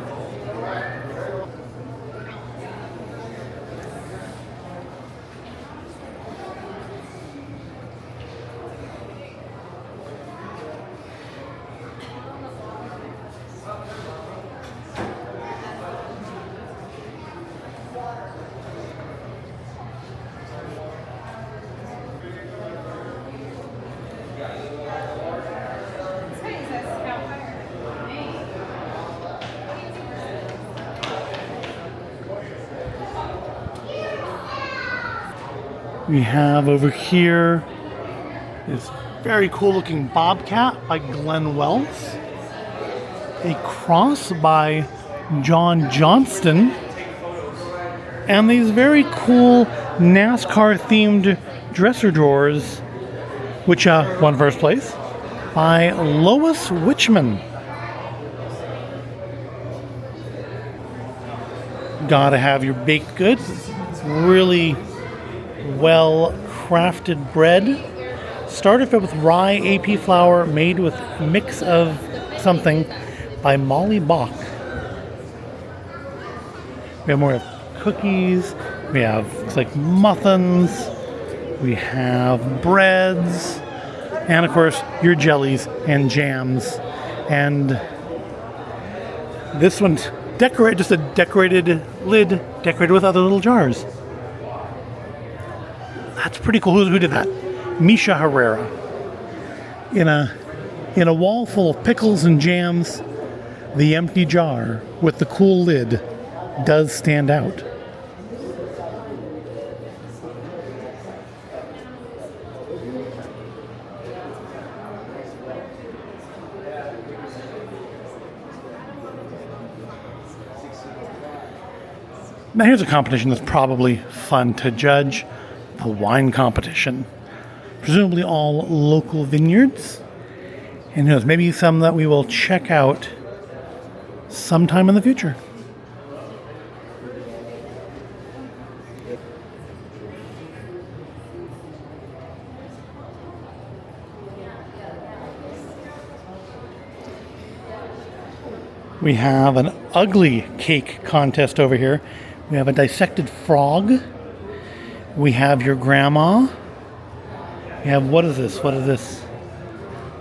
We have over here this very cool looking Bobcat by Glenn Wells. A cross by John Johnston. And these very cool NASCAR themed dresser drawers, which won first place, by Lois Wichman. Gotta have your baked goods. It's really well crafted bread. Starter fed with rye AP flour made with a mix of something by Molly Bach. We have more cookies. We have looks like muffins. We have breads. And of course, your jellies and jams. And this one's just a decorated lid decorated with other little jars. That's pretty cool. Who did that? Misha Herrera. In a wall full of pickles and jams, the empty jar with the cool lid does stand out. Now here's a competition that's probably fun to judge. The wine competition. Presumably all local vineyards. And who knows, maybe some that we will check out sometime in the future. We have an ugly cake contest over here. We have a dissected frog. We have your grandma. We have, what is this?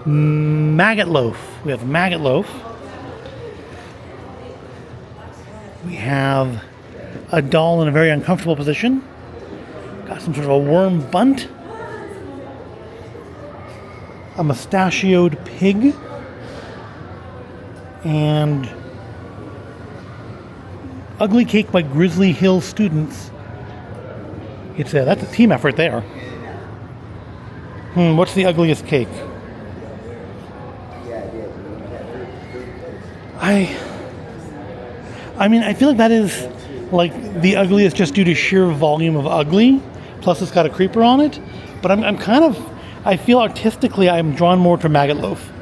Maggot loaf. We have maggot loaf. We have a doll in a very uncomfortable position. Got some sort of a worm bunt. A mustachioed pig. And ugly cake by Grizzly Hill students. That's a team effort there. What's the ugliest cake? I mean, I feel like that is like the ugliest just due to sheer volume of ugly. Plus it's got a creeper on it. But I feel artistically I'm drawn more to maggot loaf.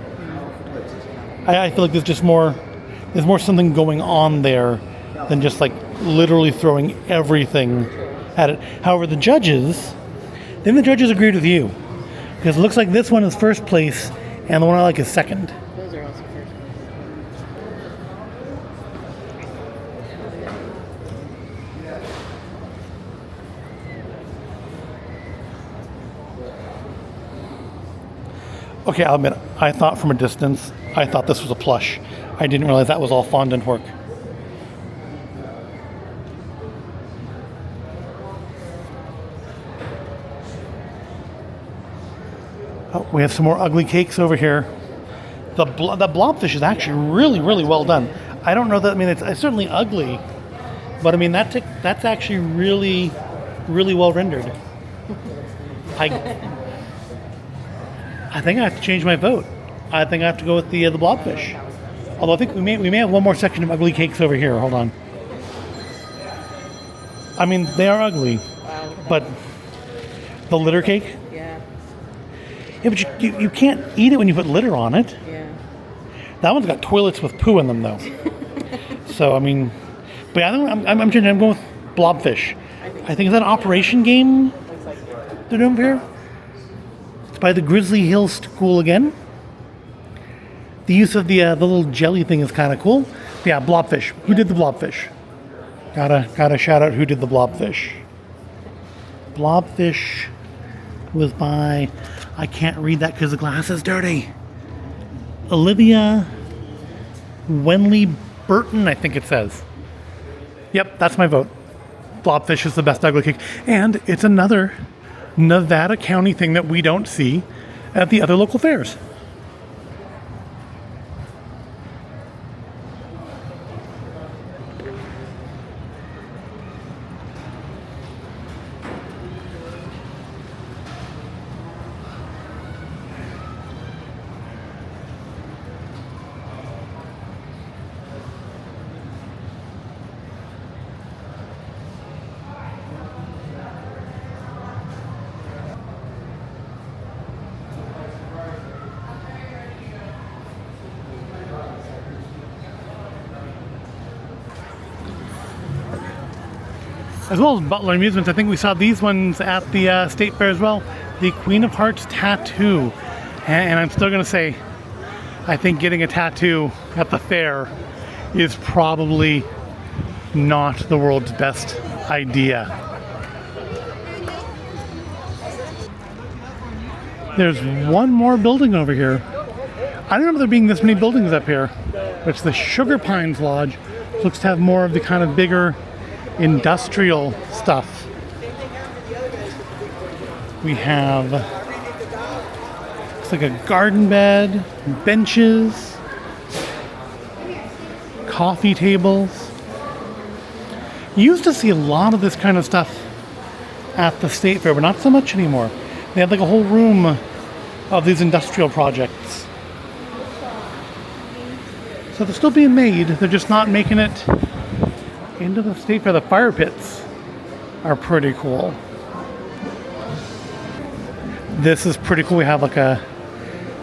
I feel like there's more something going on there than just like literally throwing everything at it. However, the judges agreed with you. Because it looks like this one is first place and the one I like is second. Those are also first. Okay, I'll admit, I thought from a distance, I thought this was a plush. I didn't realize that was all fondant work. Oh, we have some more ugly cakes over here. The blobfish is actually really, really well done. I don't know that, I mean, it's certainly ugly, but I mean, that's actually really, really well rendered. I think I have to change my vote. I think I have to go with the blobfish. Although I think we may have one more section of ugly cakes over here. Hold on. I mean, they are ugly, but the litter cake. Yeah. Yeah, but you can't eat it when you put litter on it. Yeah. That one's got toilets with poo in them, though. So I mean, but yeah, I'm changing. I'm going with blobfish. I think is that an Operation game they're doing here. It's by the Grizzly Hill School again. The use of the little jelly thing is kind of cool. But yeah, blobfish. Who did the blobfish? Gotta shout out who did the blobfish. Blobfish was by, I can't read that because the glass is dirty. Olivia Wenley Burton, I think it says. Yep, that's my vote. Blobfish is the best ugly cake. And it's another Nevada County thing that we don't see at the other local fairs. As well as Butler Amusements, I think we saw these ones at the State Fair as well. The Queen of Hearts tattoo. And I'm still going to say, I think getting a tattoo at the fair is probably not the world's best idea. There's one more building over here. I don't remember there being this many buildings up here. But it's the Sugar Pines Lodge. Looks to have more of the kind of bigger industrial stuff. We have, looks like a garden bed, benches, coffee tables. You used to see a lot of this kind of stuff at the State Fair, but not so much anymore. They had like a whole room of these industrial projects. So they're still being made, they're just not making it into the State Fair. The fire pits are pretty cool. This is pretty cool. We have like a,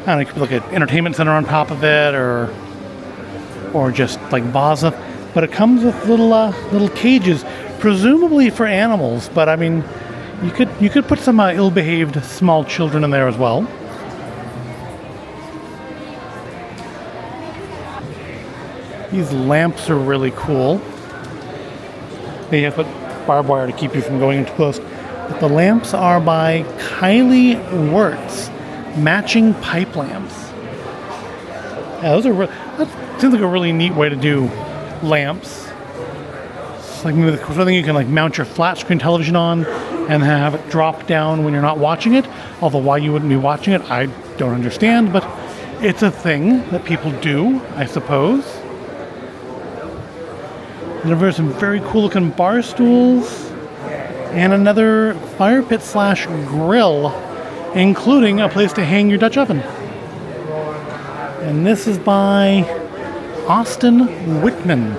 I don't know, it could be like an entertainment center on top of it, or just like Vaza. But it comes with little cages, presumably for animals. But I mean, you could put some ill-behaved small children in there as well. These lamps are really cool. They have put barbed wire to keep you from going in too close. But the lamps are by Kylie Wirtz, matching pipe lamps. Yeah, that seems like a really neat way to do lamps. It's like maybe something you can like mount your flat screen television on and have it drop down when you're not watching it. Although why you wouldn't be watching it, I don't understand. But it's a thing that people do, I suppose. There's some very cool looking bar stools and another fire pit / grill, including a place to hang your Dutch oven. And this is by Austin Whitman.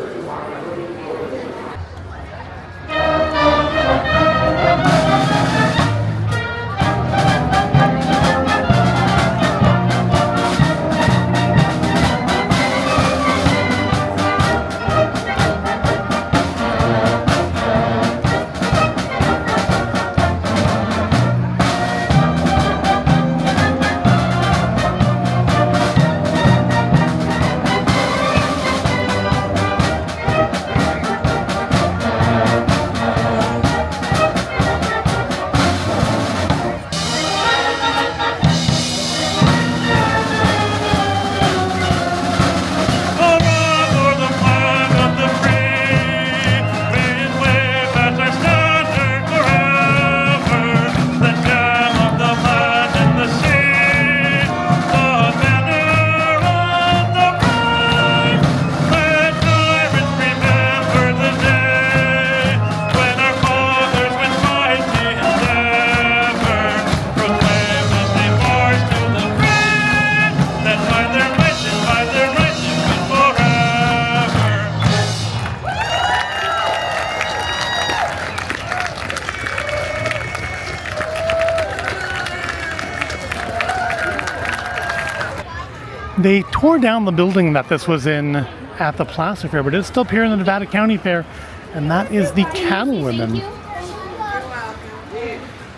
They tore down the building that this was in at the Plaza Fair, but it's still up here in the Nevada County Fair, and that is the Cattle Women,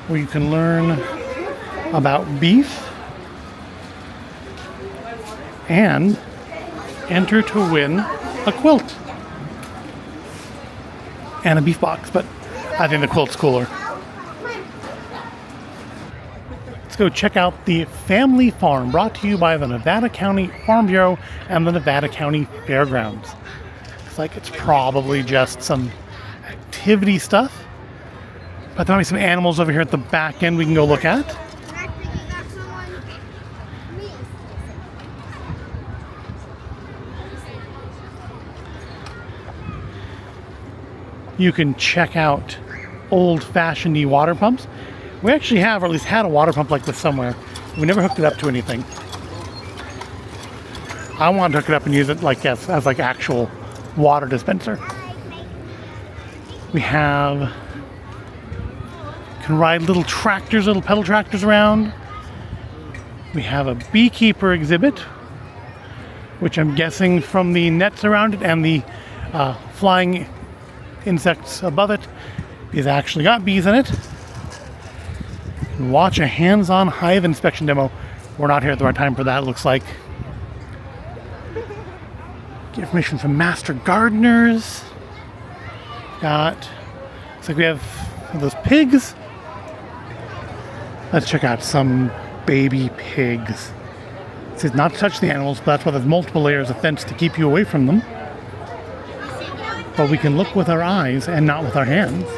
where you can learn about beef and enter to win a quilt and a beef box, but I think the quilt's cooler. Let's go check out the Family Farm, brought to you by the Nevada County Farm Bureau and the Nevada County Fairgrounds. Looks like it's probably just some activity stuff, but there might be some animals over here at the back end we can go look at. You can check out old-fashioned water pumps. We actually have, or at least had, a water pump like this somewhere. We never hooked it up to anything. I want to hook it up and use it like as like actual water dispenser. We have, can ride little tractors, little pedal tractors around. We have a beekeeper exhibit, which I'm guessing from the nets around it and the flying insects above it is actually got bees in it. Watch a hands-on hive inspection demo. We're not here at the right time for that, it looks like. Get information from master gardeners. Looks like we have those pigs. Let's check out some baby pigs. It says not to touch the animals, but that's why there's multiple layers of fence to keep you away from them. But we can look with our eyes and not with our hands.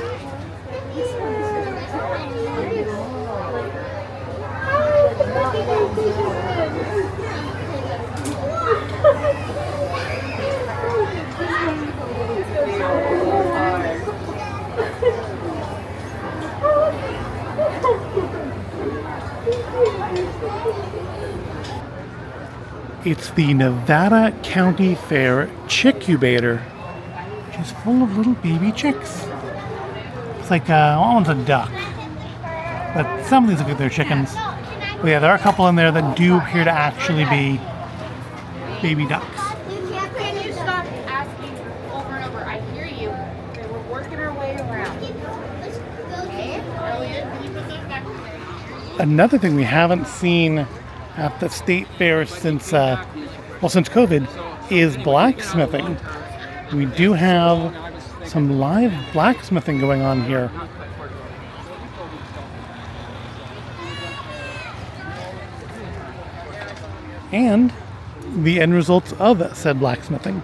It's the Nevada County Fair Chickubator, which is full of little baby chicks. It's like, one one's a duck, but some of these look like they're chickens. But yeah, there are a couple in there that do appear to actually be baby ducks. Can you stop asking over and over? I hear you. Okay, we're working our way around. Elliot, can you put that back there? Another thing we haven't seen at the state fair since COVID is blacksmithing. We do have some live blacksmithing going on here. And the end results of said blacksmithing.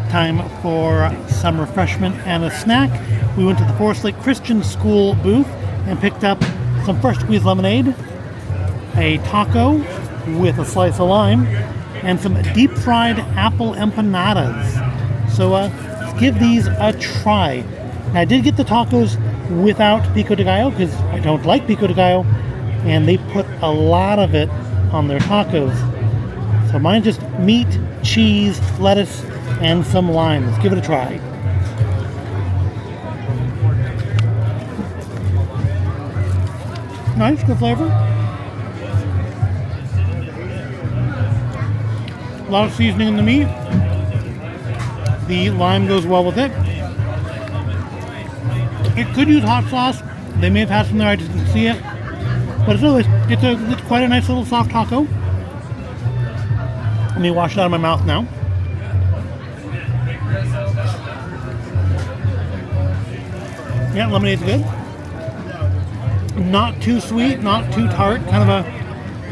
Time for some refreshment and a snack. We went to the Forest Lake Christian School booth and picked up some fresh squeezed lemonade, a taco with a slice of lime, and some deep fried apple empanadas. So let's give these a try. Now, I did get the tacos without pico de gallo because I don't like pico de gallo, and they put a lot of it on their tacos. So mine's just meat, cheese, lettuce, and some lime. Let's give it a try. Nice, good flavor. A lot of seasoning in the meat. The lime goes well with it. It could use hot sauce. They may have had some there, I just didn't see it. But it's quite a nice little soft taco. Let me wash it out of my mouth now. Yeah, lemonade's good. Not too sweet, not too tart, kind of a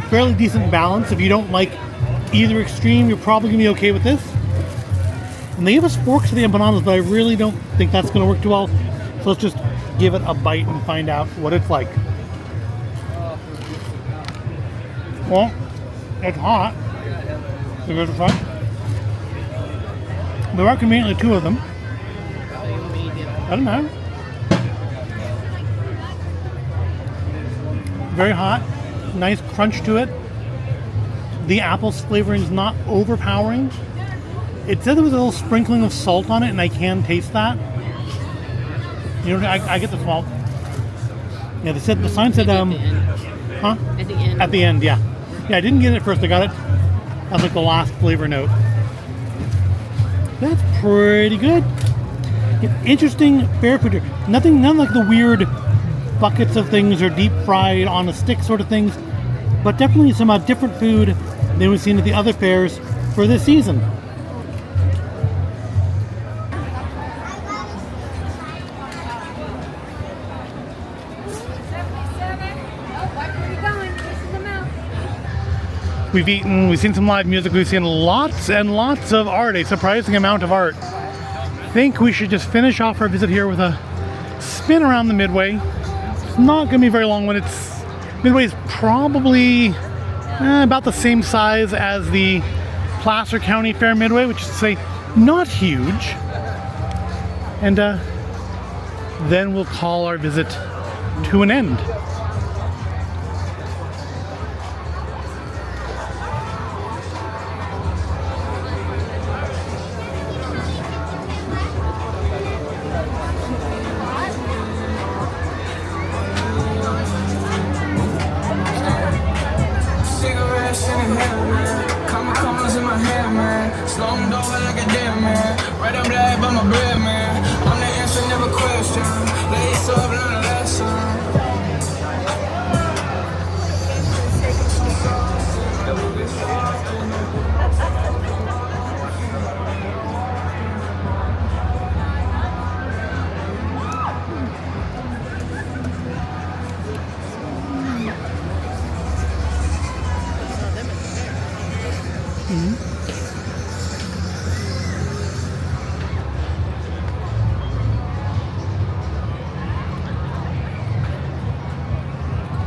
fairly decent balance. If you don't like either extreme, you're probably gonna be okay with this. And they give us forks for the empanadas, but I really don't think that's gonna work too well. So let's just give it a bite and find out what it's like. Well, it's hot. So there's a front. There are conveniently two of them. I don't know. Very hot, nice crunch to it. The apple flavoring is not overpowering. It said there was a little sprinkling of salt on it, and I can taste that. You know, I get the salt. Yeah, they said the sign said huh? At the end. At the end, yeah. Yeah, I didn't get it at first. I got it as like the last flavor note. That's pretty good. Interesting fair food. None like the weird buckets of things or deep fried on a stick sort of things, but definitely some different food than we've seen at the other fairs for this season. We've eaten, we've seen some live music, we've seen lots and lots of art, a surprising amount of art. I think we should just finish off our visit here with a spin around the Midway. It's not going to be very long when it's... Midway is probably about the same size as the Placer County Fair Midway, which is to say, not huge. And then we'll call our visit to an end.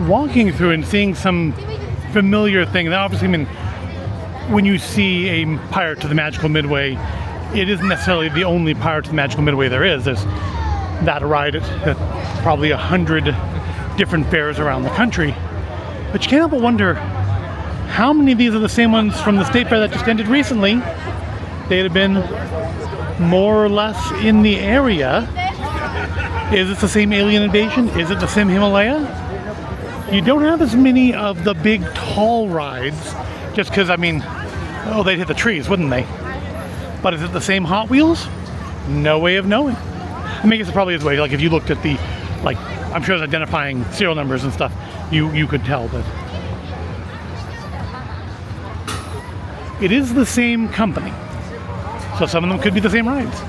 Walking through and seeing some familiar things. Obviously, I mean, when you see a Pirate to the Magical Midway, it isn't necessarily the only Pirate to the Magical Midway there is. There's that ride at probably 100 different fairs around the country. But you can't help but wonder how many of these are the same ones from the state fair that just ended recently. They'd have been more or less in the area. Is it the same alien invasion? Is it the same Himalaya? You don't have as many of the big tall rides, just because, I mean, oh, they'd hit the trees, wouldn't they? But is it the same Hot Wheels? No way of knowing. I mean, I guess it probably is way, like if you looked at the, like, I'm sure it's identifying serial numbers and stuff, you could tell, but it is the same company. So some of them could be the same rides.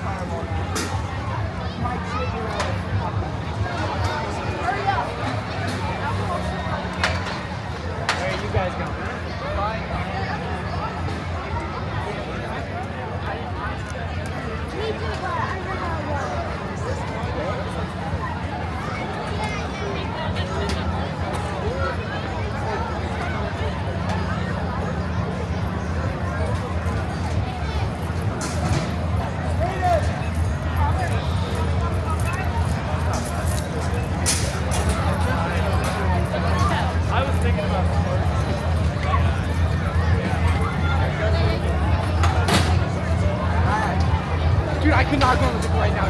Dude, I could not go with it right now.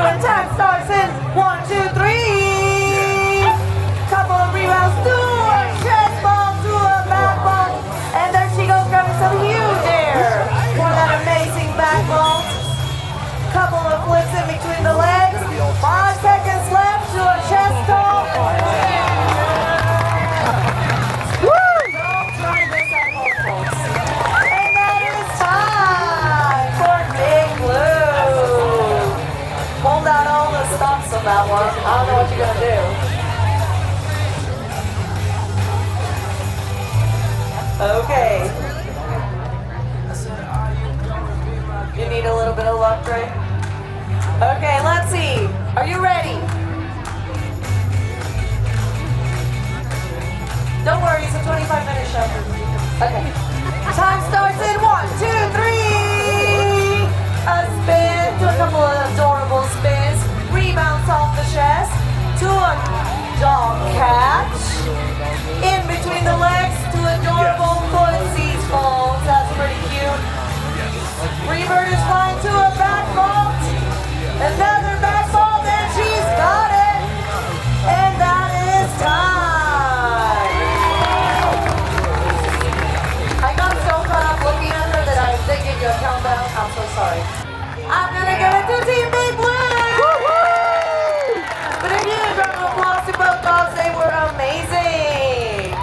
and time starts in 1, 2, 3. Couple of rebounds to a chest ball, to a back ball, and there she goes grabbing some huge air for that amazing back vault. Couple of flips in between the legs. 5 seconds left to a chest call. Don't try this at home, folks. And that is time for Big Blue. Hold out all the stops on that one. I don't know what you're gonna do. Okay. You need a little bit of luck, Ray? Okay, let's see. Are you ready? Don't worry, it's a 25-minute show. Okay. Time starts in 1, 2, 3. A spin to a couple of adorable spins. Rebounds off the chest to a dog catch. In between the legs to adorable footsies falls. That's pretty cute. Rebird is flying to a back vault. Another back vault, and she's got it. And that is time. I got so caught up looking at her that I didn't give you a countdown. I'm so sorry. I'm gonna give it to Team Big Blue. But a huge round of applause to both dogs. They were amazing.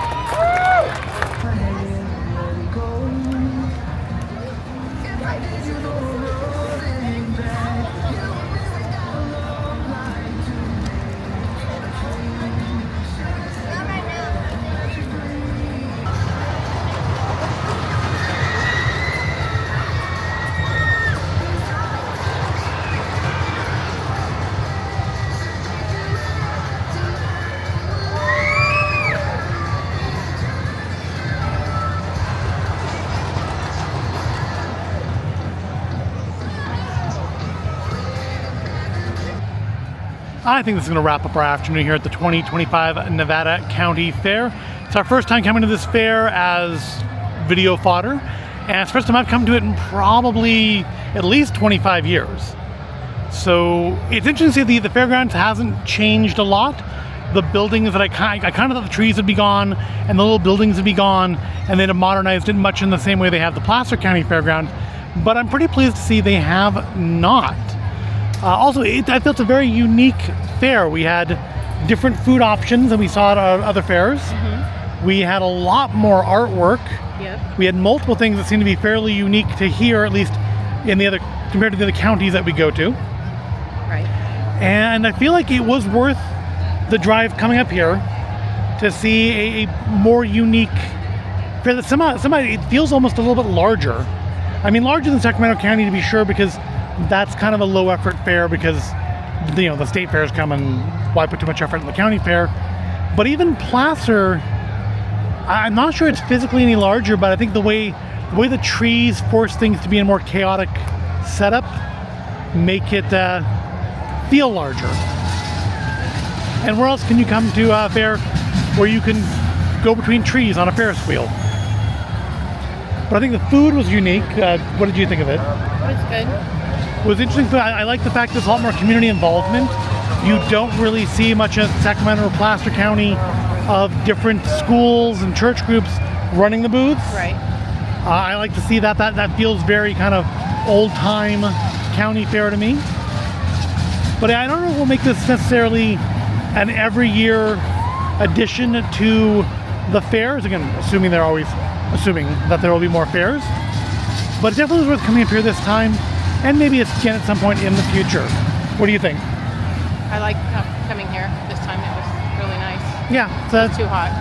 I think this is going to wrap up our afternoon here at the 2025 Nevada County Fair. It's our first time coming to this fair as video fodder, and it's the first time I've come to it in probably at least 25 years. So it's interesting to see the fairgrounds hasn't changed a lot. The buildings that I kind of thought the trees would be gone and the little buildings would be gone, and they'd have modernized it much in the same way they have the Placer County Fairgrounds. But I'm pretty pleased to see they have not. Also, I feel it's a very unique fair. We had different food options than we saw at other fairs. Mm-hmm. We had a lot more artwork. Yep. We had multiple things that seemed to be fairly unique to here, at least in the other compared to the other counties that we go to. Right. And I feel like it was worth the drive coming up here to see a more unique fair that somehow it feels almost a little bit larger. I mean, larger than Sacramento County to be sure, because that's kind of a low effort fair because the state fairs come and why put too much effort in the county fair. But even Placer, I'm not sure it's physically any larger, but I think the way the trees force things to be in a more chaotic setup make it feel larger. And where else can you come to a fair where you can go between trees on a Ferris wheel? But I think the food was unique. What did you think of it? It was good. It was interesting. I like the fact there's a lot more community involvement. You don't really see much of Sacramento or Placer County of different schools and church groups running the booths. Right. I like to see that. That feels very kind of old-time county fair to me. But I don't know if we'll make this necessarily an every year addition to the fairs. Again, assuming that there will be more fairs. But it definitely was worth coming up here this time, and maybe it's again at some point in the future. What do you think? I like coming here this time. It was really nice. Yeah, It's too hot.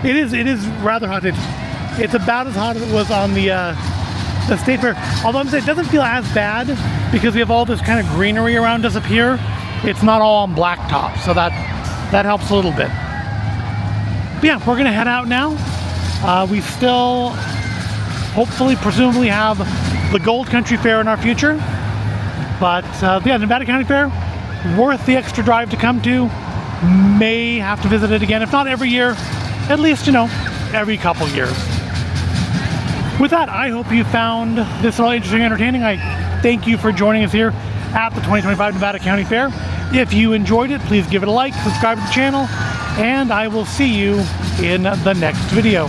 It is rather hot. It's about as hot as it was on the state fair. Although I'm saying it doesn't feel as bad because we have all this kind of greenery around us up here. It's not all on blacktop, so that helps a little bit. But yeah, we're gonna head out now. We still, hopefully, presumably have the Gold Country Fair in our future. But yeah, Nevada County Fair, worth the extra drive to come to. May have to visit it again, if not every year, at least, every couple years. With that, I hope you found this all interesting and entertaining. I thank you for joining us here at the 2025 Nevada County Fair. If you enjoyed it, please give it a like, subscribe to the channel, and I will see you in the next video.